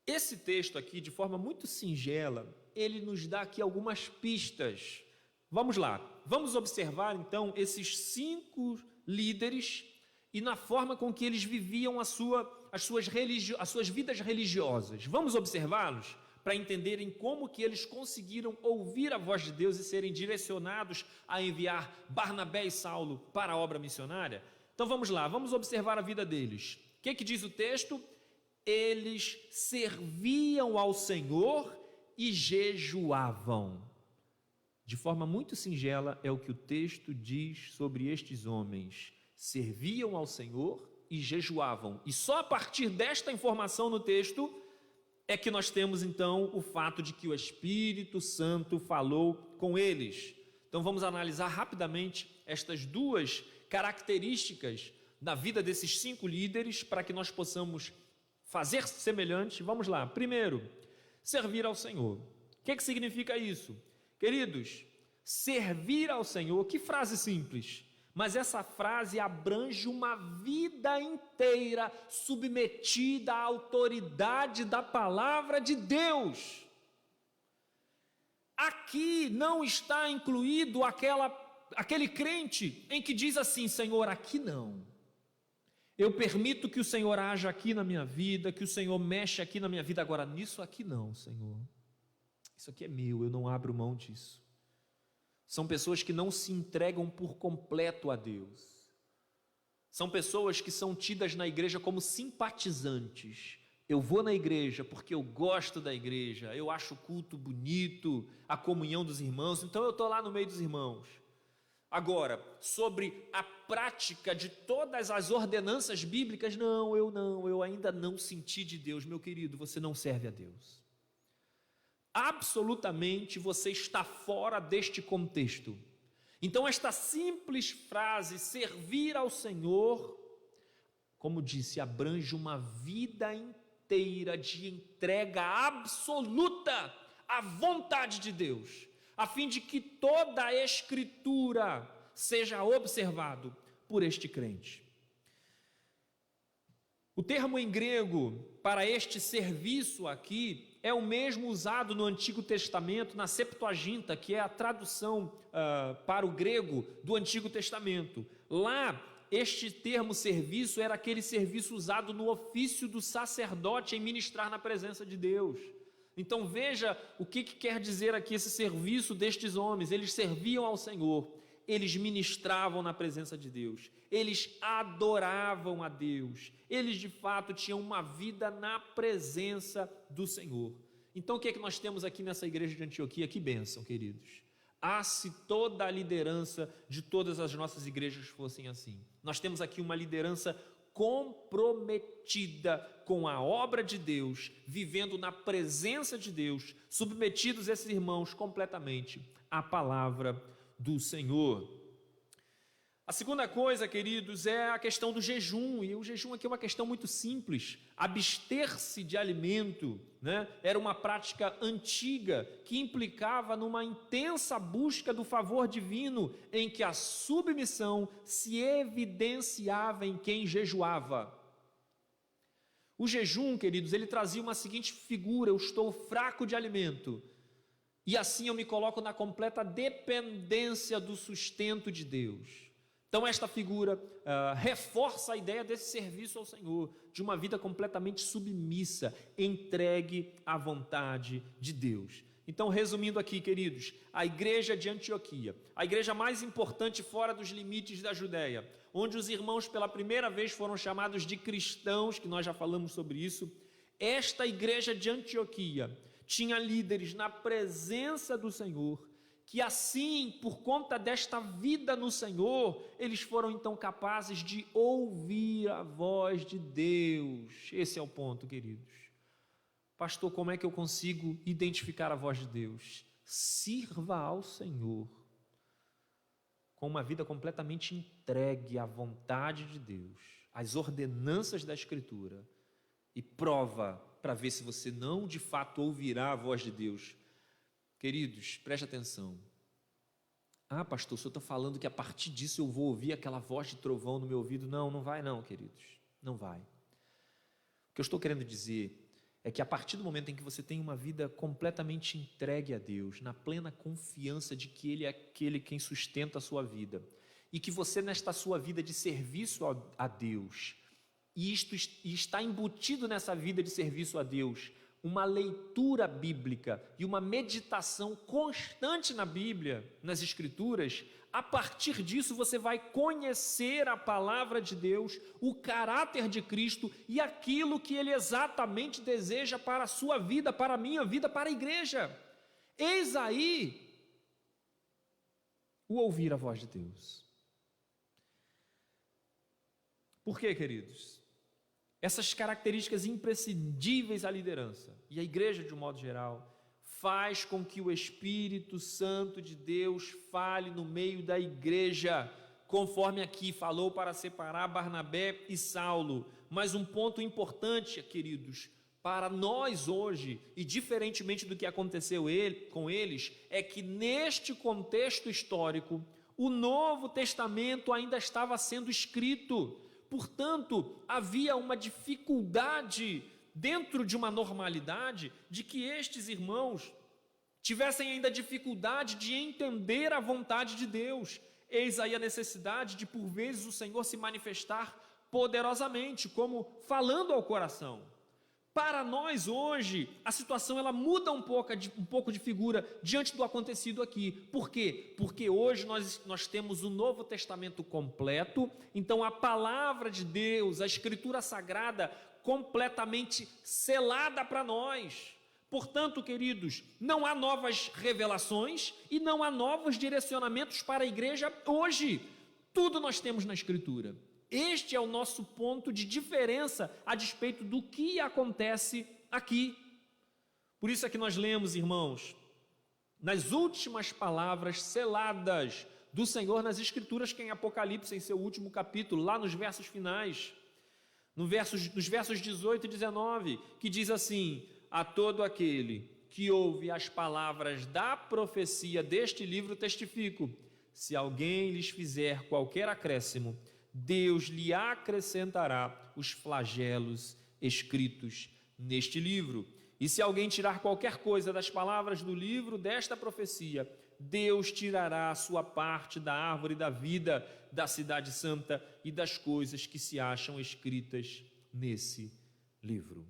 esse texto aqui, de forma muito singela, ele nos dá aqui algumas pistas. Vamos lá, vamos observar então esses 5 líderes e na forma com que eles viviam as suas vidas religiosas. Vamos observá-los para entenderem como que eles conseguiram ouvir a voz de Deus e serem direcionados a enviar Barnabé e Saulo para a obra missionária? Então vamos lá, vamos observar a vida deles. O que diz o texto? Eles serviam ao Senhor e jejuavam. De forma muito singela, é o que o texto diz sobre estes homens. Serviam ao Senhor e jejuavam. E só a partir desta informação no texto é que nós temos então o fato de que o Espírito Santo falou com eles. Então vamos analisar rapidamente estas 2 características da vida desses 5 líderes para que nós possamos fazer semelhante. Vamos lá. Primeiro, servir ao Senhor. O que significa isso? Queridos, servir ao Senhor, que frase simples, mas essa frase abrange uma vida inteira submetida à autoridade da palavra de Deus. Aqui não está incluído aquele crente em que diz assim: Senhor, aqui não. Eu permito que o Senhor haja aqui na minha vida, que o Senhor mexa aqui na minha vida, agora nisso aqui não, Senhor. Isso aqui é meu, eu não abro mão disso. São pessoas que não se entregam por completo a Deus. São pessoas que são tidas na igreja como simpatizantes, Eu vou na igreja porque eu gosto da igreja, eu acho o culto bonito, a comunhão dos irmãos, então eu estou lá no meio dos irmãos. Agora, sobre a prática de todas as ordenanças bíblicas, eu ainda não senti de Deus. Meu querido, você não serve a Deus. Absolutamente você está fora deste contexto. Então esta simples frase, servir ao Senhor, como disse, abrange uma vida inteira de entrega absoluta à vontade de Deus, a fim de que toda a Escritura seja observado por este crente. O termo em grego para este serviço aqui é o mesmo usado no Antigo Testamento, na Septuaginta, que é a tradução para o grego do Antigo Testamento. Lá, este termo serviço era aquele serviço usado no ofício do sacerdote em ministrar na presença de Deus. Então veja o que quer dizer aqui esse serviço destes homens. Eles serviam ao Senhor, eles ministravam na presença de Deus, eles adoravam a Deus, eles de fato tinham uma vida na presença do Senhor. Então o que é que nós temos aqui nessa igreja de Antioquia? Que bênção, queridos. Se toda a liderança de todas as nossas igrejas fossem assim. Nós temos aqui uma liderança comprometida com a obra de Deus, vivendo na presença de Deus, submetidos esses irmãos completamente à palavra do Senhor. A segunda coisa, queridos, é a questão do jejum, e o jejum aqui é uma questão muito simples. Abster-se de alimento, era uma prática antiga que implicava numa intensa busca do favor divino, em que a submissão se evidenciava em quem jejuava. O jejum, queridos, ele trazia uma seguinte figura: eu estou fraco de alimento, e assim eu me coloco na completa dependência do sustento de Deus. Então esta figura reforça a ideia desse serviço ao Senhor, de uma vida completamente submissa, entregue à vontade de Deus. Então, resumindo aqui, queridos, a igreja de Antioquia, a igreja mais importante fora dos limites da Judéia, onde os irmãos pela primeira vez foram chamados de cristãos, que nós já falamos sobre isso, esta igreja de Antioquia tinha líderes na presença do Senhor, que assim, por conta desta vida no Senhor, eles foram então capazes de ouvir a voz de Deus. Esse é o ponto, queridos. Pastor, como é que eu consigo identificar a voz de Deus? Sirva ao Senhor com uma vida completamente entregue à vontade de Deus, às ordenanças da Escritura, e prova para ver se você não de fato ouvirá a voz de Deus. Queridos, preste atenção. Pastor, o senhor está falando que a partir disso eu vou ouvir aquela voz de trovão no meu ouvido? Não vai não, queridos, não vai. O que eu estou querendo dizer é que a partir do momento em que você tem uma vida completamente entregue a Deus, na plena confiança de que Ele é aquele quem sustenta a sua vida, e que você nesta sua vida de serviço a Deus, e está embutido nessa vida de serviço a Deus, uma leitura bíblica e uma meditação constante na Bíblia, nas Escrituras, a partir disso você vai conhecer a palavra de Deus, o caráter de Cristo e aquilo que Ele exatamente deseja para a sua vida, para a minha vida, para a igreja. Eis aí o ouvir a voz de Deus. Por quê, queridos? Essas características imprescindíveis à liderança e à igreja de um modo geral faz com que o Espírito Santo de Deus fale no meio da igreja, conforme aqui falou para separar Barnabé e Saulo. Mas um ponto importante, queridos, para nós hoje, e diferentemente do que aconteceu com eles, é que neste contexto histórico, o Novo Testamento ainda estava sendo escrito. Portanto, havia uma dificuldade dentro de uma normalidade de que estes irmãos tivessem ainda dificuldade de entender a vontade de Deus. Eis aí a necessidade de, por vezes, o Senhor se manifestar poderosamente, como falando ao coração. Para nós hoje, a situação ela muda um pouco de figura diante do acontecido aqui. Por quê? Porque hoje nós temos o Novo Testamento completo, então a palavra de Deus, a Escritura Sagrada, completamente selada para nós. Portanto, queridos, não há novas revelações e não há novos direcionamentos para a igreja hoje. Tudo nós temos na Escritura. Este é o nosso ponto de diferença a despeito do que acontece aqui. Por isso é que nós lemos, irmãos, nas últimas palavras seladas do Senhor nas Escrituras, que é em Apocalipse, em seu último capítulo, lá nos versos finais, nos versos 18 e 19, que diz assim: a todo aquele que ouve as palavras da profecia deste livro testifico, se alguém lhes fizer qualquer acréscimo, Deus lhe acrescentará os flagelos escritos neste livro. E se alguém tirar qualquer coisa das palavras do livro desta profecia, Deus tirará a sua parte da árvore da vida, da cidade santa e das coisas que se acham escritas nesse livro.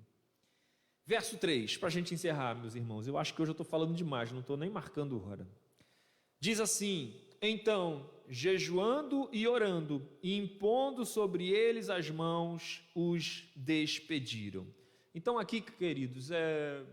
Verso 3, para a gente encerrar, meus irmãos, eu acho que hoje eu estou falando demais, não estou nem marcando hora. Diz assim: então, jejuando e orando, e impondo sobre eles as mãos, os despediram. Então aqui, queridos, é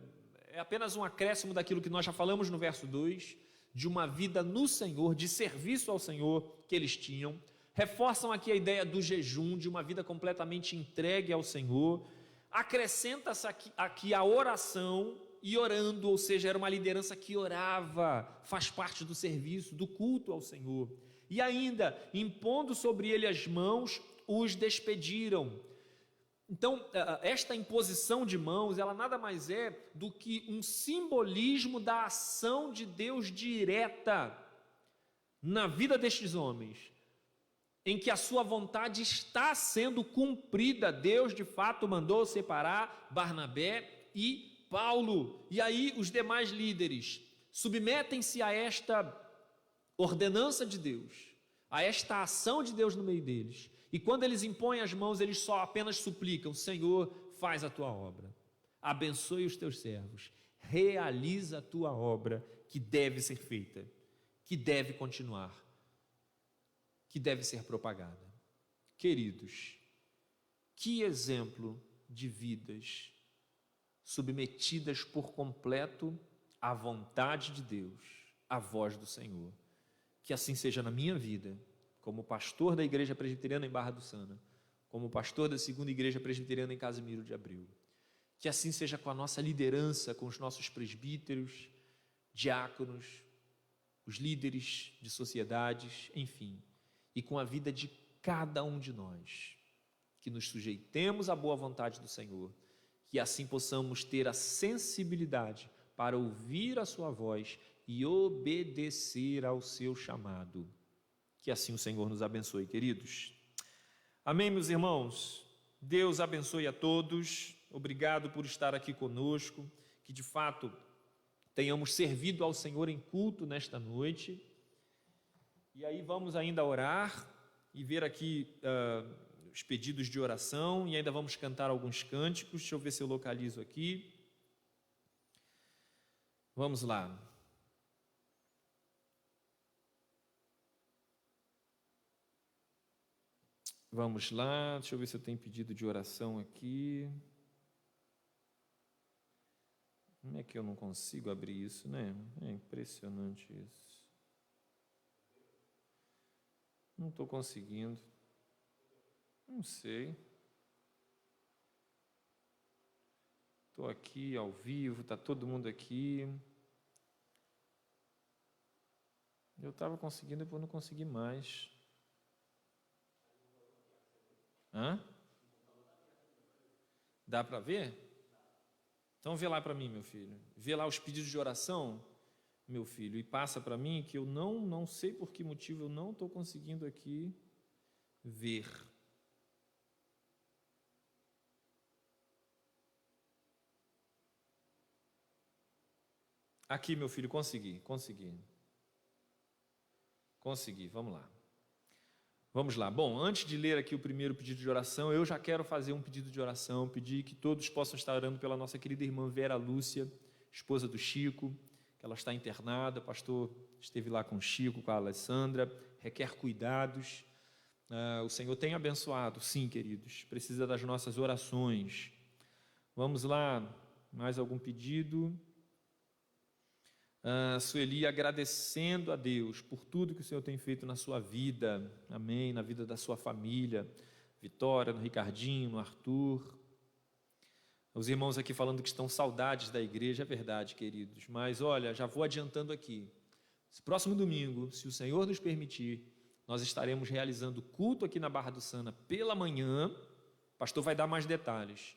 apenas um acréscimo daquilo que nós já falamos no verso 2, de uma vida no Senhor, de serviço ao Senhor que eles tinham. Reforçam aqui a ideia do jejum, de uma vida completamente entregue ao Senhor. Acrescenta-se aqui a oração e orando, ou seja, era uma liderança que orava, faz parte do serviço, do culto ao Senhor. E ainda, impondo sobre ele as mãos, os despediram. Então, esta imposição de mãos, ela nada mais é do que um simbolismo da ação de Deus direta na vida destes homens, em que a sua vontade está sendo cumprida. Deus, de fato, mandou separar Barnabé e Paulo, e aí os demais líderes submetem-se a esta ordenança de Deus, a esta ação de Deus no meio deles, e quando eles impõem as mãos, eles só apenas suplicam: Senhor, faz a tua obra, abençoe os teus servos, realiza a tua obra que deve ser feita, que deve continuar, que deve ser propagada. Queridos, que exemplo de vidas submetidas por completo à vontade de Deus, à voz do Senhor. Que assim seja na minha vida, como pastor da Igreja Presbiteriana em Barra do Sana, como pastor da Segunda Igreja Presbiteriana em Casimiro de Abreu. Que assim seja com a nossa liderança, com os nossos presbíteros, diáconos, os líderes de sociedades, enfim, e com a vida de cada um de nós. Que nos sujeitemos à boa vontade do Senhor, que assim possamos ter a sensibilidade para ouvir a sua voz e obedecer ao seu chamado. Que assim o Senhor nos abençoe, queridos. Amém, meus irmãos? Deus abençoe a todos. Obrigado por estar aqui conosco. Que de fato tenhamos servido ao Senhor em culto nesta noite. E aí vamos ainda orar e ver aqui os pedidos de oração, e ainda vamos cantar alguns cânticos. Deixa eu ver se eu localizo aqui. Vamos lá. Vamos lá, deixa eu ver se eu tenho pedido de oração aqui. Como é que eu não consigo abrir isso, né? É impressionante isso. Não estou conseguindo. Não sei. Estou aqui ao vivo, está todo mundo aqui. Eu estava conseguindo, depois não consegui mais. Hã? Dá para ver? Então vê lá para mim, meu filho. Vê lá os pedidos de oração, meu filho, e passa para mim, que eu não sei por que motivo eu não estou conseguindo aqui ver. Aqui, meu filho, consegui, vamos lá. Vamos lá. Bom, antes de ler aqui o primeiro pedido de oração, eu já quero fazer um pedido de oração, pedir que todos possam estar orando pela nossa querida irmã Vera Lúcia, esposa do Chico, que ela está internada, o pastor esteve lá com o Chico, com a Alessandra, requer cuidados. O Senhor tem abençoado, sim, queridos, precisa das nossas orações. Vamos lá, mais algum pedido? Sueli, agradecendo a Deus por tudo que o Senhor tem feito na sua vida, amém, na vida da sua família, Vitória, no Ricardinho, no Arthur. Os irmãos aqui falando que estão saudades da igreja, é verdade, queridos, mas olha, já vou adiantando aqui, esse próximo domingo, se o Senhor nos permitir, nós estaremos realizando culto aqui na Barra do Sana pela manhã, o pastor vai dar mais detalhes,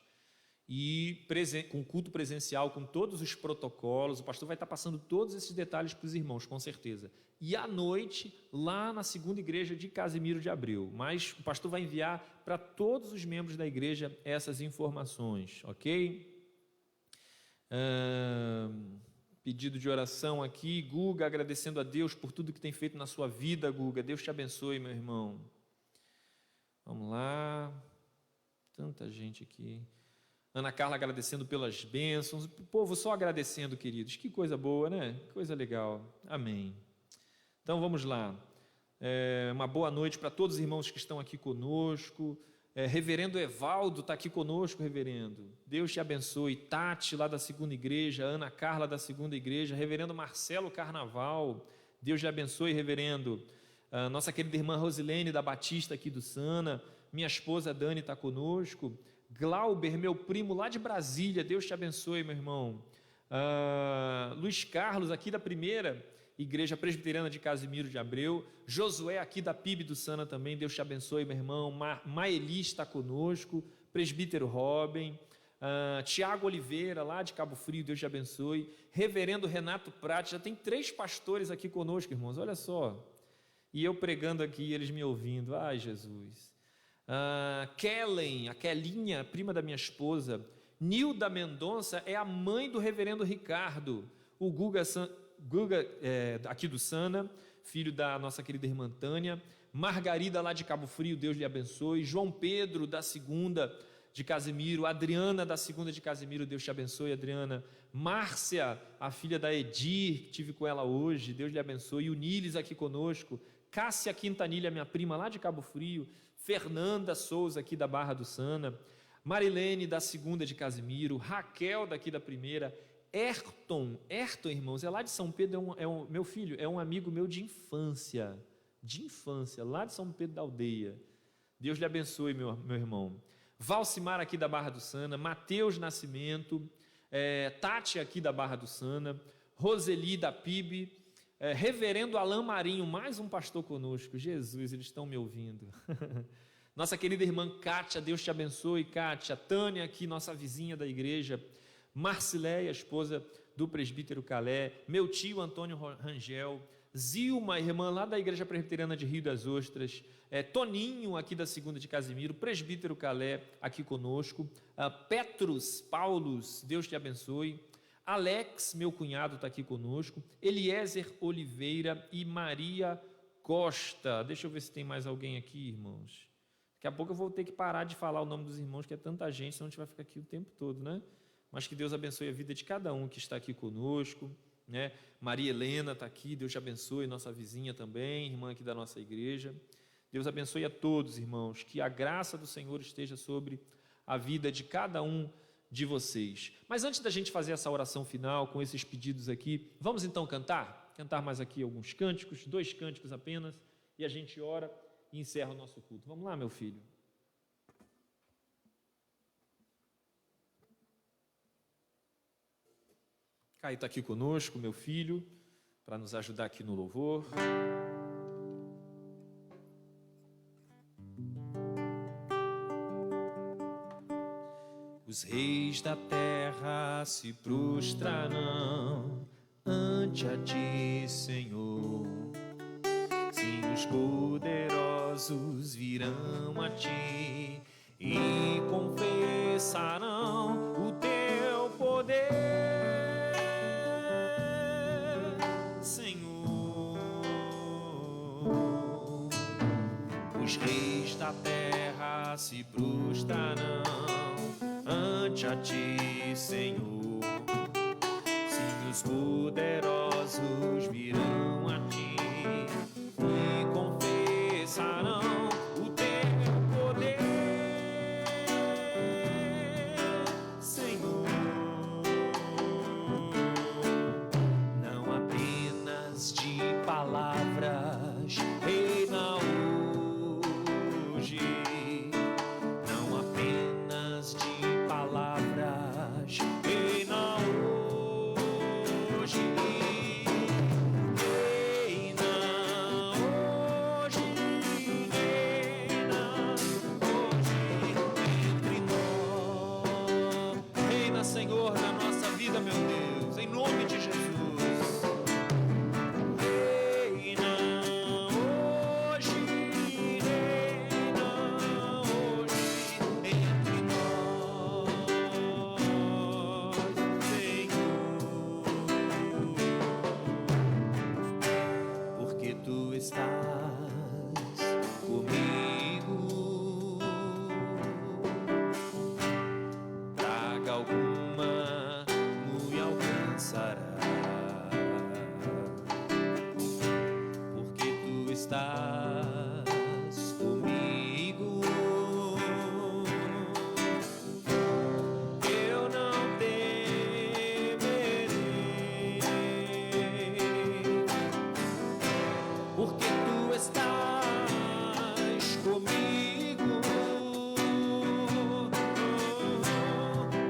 e com culto presencial, com todos os protocolos, o pastor vai estar passando todos esses detalhes para os irmãos, com certeza. E à noite, lá na segunda igreja de Casimiro de Abreu, mas o pastor vai enviar para todos os membros da igreja essas informações, ok? Pedido de oração aqui, Guga, agradecendo a Deus por tudo que tem feito na sua vida, Guga, Deus te abençoe, meu irmão. Vamos lá, tanta gente aqui. Ana Carla agradecendo pelas bênçãos, o povo só agradecendo, queridos, que coisa boa, né? Que coisa legal, amém. Então vamos lá, uma boa noite para todos os irmãos que estão aqui conosco, reverendo Evaldo está aqui conosco, reverendo, Deus te abençoe, Tati lá da segunda igreja, Ana Carla da segunda igreja, reverendo Marcelo Carnaval, Deus te abençoe, reverendo, nossa querida irmã Rosilene da Batista aqui do Sana, minha esposa Dani está conosco, Glauber, meu primo lá de Brasília, Deus te abençoe, meu irmão. Luiz Carlos, aqui da primeira Igreja Presbiteriana de Casimiro de Abreu. Josué, aqui da PIB do Sana também, Deus te abençoe, meu irmão. Maeli está conosco, presbítero Robin. Tiago Oliveira, lá de Cabo Frio, Deus te abençoe. Reverendo Renato Prati, já tem 3 pastores aqui conosco, irmãos, olha só. E eu pregando aqui, eles me ouvindo, ai Jesus. Kellen, a Kelinha, prima da minha esposa, Nilda Mendonça é a mãe do reverendo Ricardo, o Guga aqui do Sana, filho da nossa querida irmã Tânia, Margarida lá de Cabo Frio, Deus lhe abençoe, João Pedro da segunda de Casimiro, Adriana da segunda de Casimiro, Deus te abençoe, Adriana, Márcia, a filha da Edir, que tive com ela hoje, Deus lhe abençoe, e o Niles aqui conosco, Cássia Quintanilha, minha prima lá de Cabo Frio, Fernanda Souza aqui da Barra do Sana, Marilene da segunda de Casimiro, Raquel daqui da primeira, Ayrton, irmãos, é lá de São Pedro, meu filho, é um amigo meu de infância, lá de São Pedro da Aldeia, Deus lhe abençoe, meu irmão. Valcimar aqui da Barra do Sana, Mateus Nascimento, Tati aqui da Barra do Sana, Roseli da PIB, reverendo Alain Marinho, mais um pastor conosco, Jesus, eles estão me ouvindo, nossa querida irmã Kátia, Deus te abençoe, Kátia, Tânia aqui, nossa vizinha da igreja, Marcileia, esposa do presbítero Calé, meu tio Antônio Rangel, Zilma, irmã lá da igreja presbiteriana de Rio das Ostras, Toninho aqui da segunda de Casimiro, presbítero Calé aqui conosco, Petrus, Paulos, Deus te abençoe, Alex, meu cunhado, está aqui conosco, Eliezer Oliveira e Maria Costa. Deixa eu ver se tem mais alguém aqui, irmãos. Daqui a pouco eu vou ter que parar de falar o nome dos irmãos, que é tanta gente, senão a gente vai ficar aqui o tempo todo, né? Mas que Deus abençoe a vida de cada um que está aqui conosco, né? Maria Helena está aqui, Deus te abençoe, nossa vizinha também, irmã aqui da nossa igreja. Deus abençoe a todos, irmãos, que a graça do Senhor esteja sobre a vida de cada um de vocês. Mas antes da gente fazer essa oração final com esses pedidos aqui, vamos então cantar mais aqui alguns cânticos, 2 cânticos apenas, e a gente ora e encerra o nosso culto. Vamos lá, meu filho. Caio está aqui conosco, meu filho, para nos ajudar aqui no louvor. Os reis da terra se prostrarão ante a ti, Senhor. Sim, os poderosos virão a ti e confessarão o teu poder, Senhor. Os reis da terra se prostrarão ante a ti, Senhor. Sim, os poderosos virão a ti e confessarão o teu poder, Senhor. Não apenas de palavras reina hoje, não apenas de palavras reina hoje, reina hoje, entre nós. Reina, Senhor, na nossa vida, meu Deus, em nome de Jesus. Estás comigo, eu não temerei, porque tu estás comigo,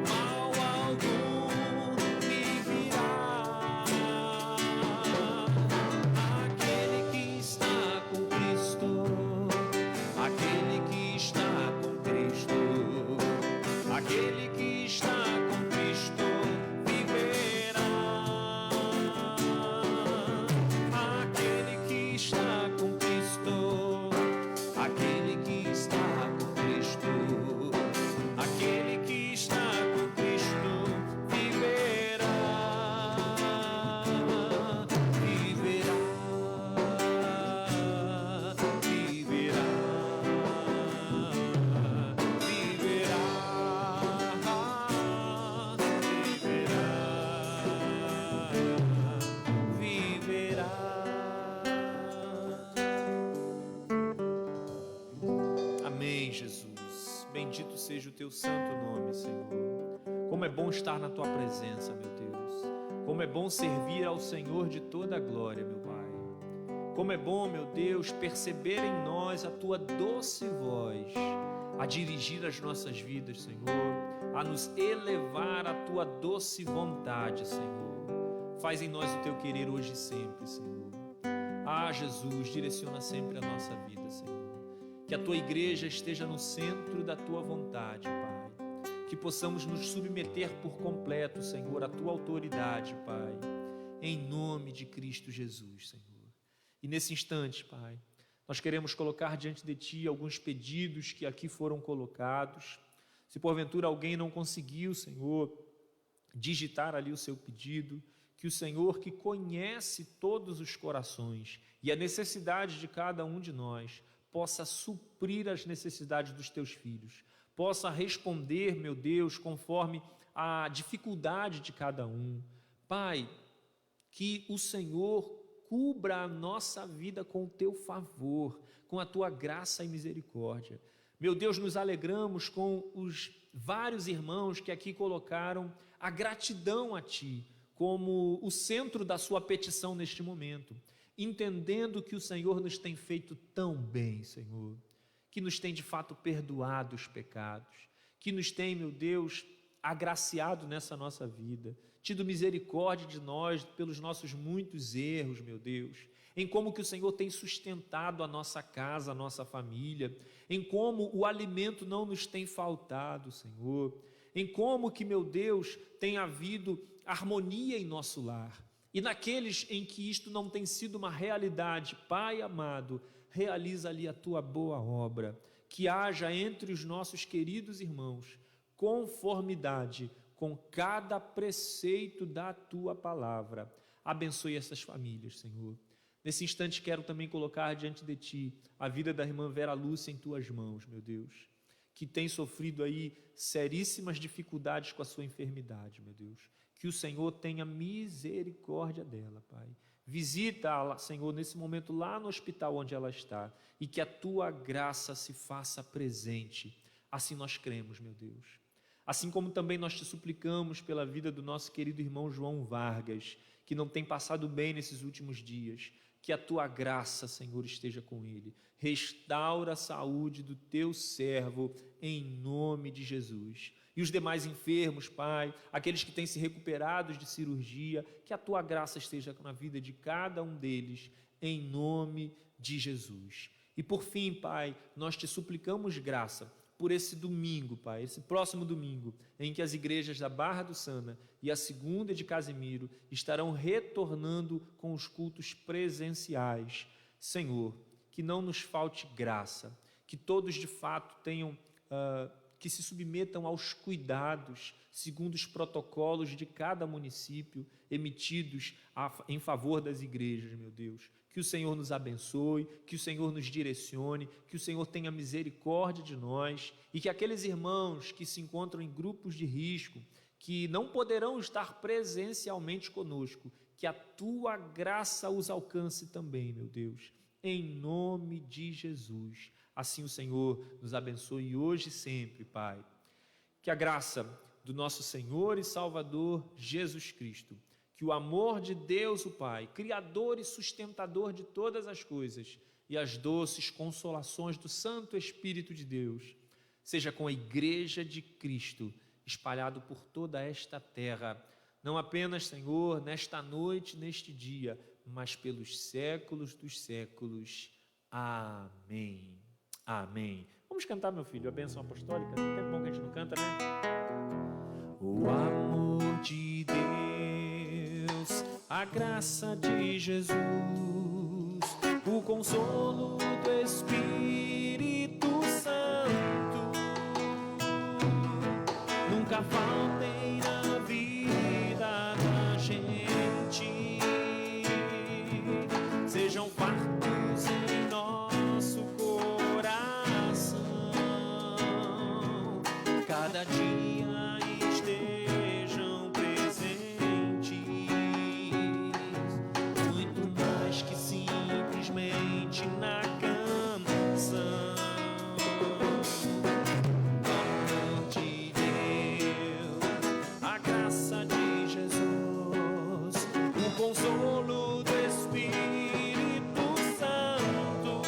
mal algum me virá. Aquele que está com Cristo, aquele que está com Cristo, aquele que está com Cristo viverá. Aquele que está com Cristo, aquele que está com Cristo, aquele que está com Cristo viverá. Amém, Jesus. Bendito seja o teu santo nome, Senhor. Como é bom estar na tua presença, meu Deus. Como é bom servir ao Senhor de toda a glória, meu Pai. Como é bom, meu Deus, perceber em nós a tua doce voz, a dirigir as nossas vidas, Senhor, a nos elevar à tua doce vontade, Senhor. Faz em nós o teu querer hoje e sempre, Senhor. Ah, Jesus, direciona sempre a nossa vida, Senhor. Que a tua igreja esteja no centro da tua vontade, Pai. Que possamos nos submeter por completo, Senhor, à tua autoridade, Pai. Em nome de Cristo Jesus, Senhor. E nesse instante, Pai, nós queremos colocar diante de ti alguns pedidos que aqui foram colocados. Se porventura alguém não conseguiu, Senhor, digitar ali o seu pedido, que o Senhor, que conhece todos os corações e a necessidade de cada um de nós, possa suprir as necessidades dos teus filhos, possa responder, meu Deus, conforme a dificuldade de cada um. Pai, que o Senhor cubra a nossa vida com o teu favor, com a tua graça e misericórdia. Meu Deus, nos alegramos com os vários irmãos que aqui colocaram a gratidão a ti como o centro da sua petição neste momento, entendendo que o Senhor nos tem feito tão bem, Senhor, que nos tem de fato perdoado os pecados, que nos tem, meu Deus, agraciado nessa nossa vida, tido misericórdia de nós pelos nossos muitos erros, meu Deus, em como que o Senhor tem sustentado a nossa casa, a nossa família, em como o alimento não nos tem faltado, Senhor, em como que, meu Deus, tem havido harmonia em nosso lar. E naqueles em que isto não tem sido uma realidade, Pai amado, realiza ali a tua boa obra, que haja entre os nossos queridos irmãos conformidade com cada preceito da tua palavra. Abençoe essas famílias, Senhor. Nesse instante quero também colocar diante de Ti a vida da irmã Vera Lúcia em Tuas mãos, meu Deus, que tem sofrido aí seríssimas dificuldades com a sua enfermidade, meu Deus. Que o Senhor tenha misericórdia dela, Pai. Visita-a, Senhor, nesse momento lá no hospital onde ela está, e que a Tua graça se faça presente. Assim nós cremos, meu Deus. Assim como também nós te suplicamos pela vida do nosso querido irmão João Vargas, que não tem passado bem nesses últimos dias. Que a Tua graça, Senhor, esteja com ele. Restaura a saúde do Teu servo, em nome de Jesus. E os demais enfermos, Pai, aqueles que têm se recuperado de cirurgia, que a Tua graça esteja na vida de cada um deles, em nome de Jesus. E por fim, Pai, nós te suplicamos graça por esse domingo, Pai, esse próximo domingo, em que as igrejas da Barra do Sana e a segunda de Casimiro estarão retornando com os cultos presenciais. Senhor, que não nos falte graça, que todos de fato tenham, que se submetam aos cuidados, segundo os protocolos de cada município, emitidos em favor das igrejas, meu Deus. Que o Senhor nos abençoe, que o Senhor nos direcione, que o Senhor tenha misericórdia de nós e que aqueles irmãos que se encontram em grupos de risco, que não poderão estar presencialmente conosco, que a Tua graça os alcance também, meu Deus, em nome de Jesus. Assim o Senhor nos abençoe hoje e sempre, Pai. Que a graça do nosso Senhor e Salvador Jesus Cristo, que o amor de Deus o Pai, Criador e sustentador de todas as coisas, e as doces consolações do Santo Espírito de Deus, seja com a Igreja de Cristo, espalhado por toda esta terra, não apenas, Senhor, nesta noite, neste dia, mas pelos séculos dos séculos. Amém. Amém. Vamos cantar, meu filho, a bênção apostólica? Tem tempo bom que a gente não canta, né? O amor de Deus, a graça de Jesus, o consolo do Espírito Santo, nunca faltem na vida da gente, sejam fartos em nosso coração, cada dia estejam presentes, muito mais que simplesmente na canção. Amor de Deus, a graça de Jesus, o consolo do Espírito Santo,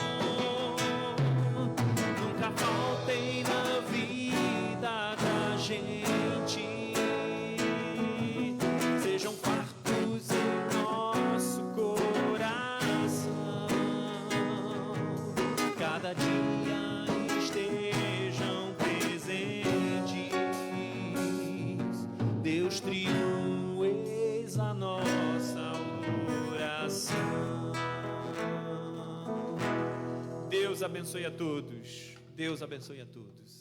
nunca faltem na vida da gente, sejam fartos em nosso coração, cada dia estejam presentes. Deus triunfa, eis a nossa oração. Deus abençoe a todos. Deus abençoe a todos.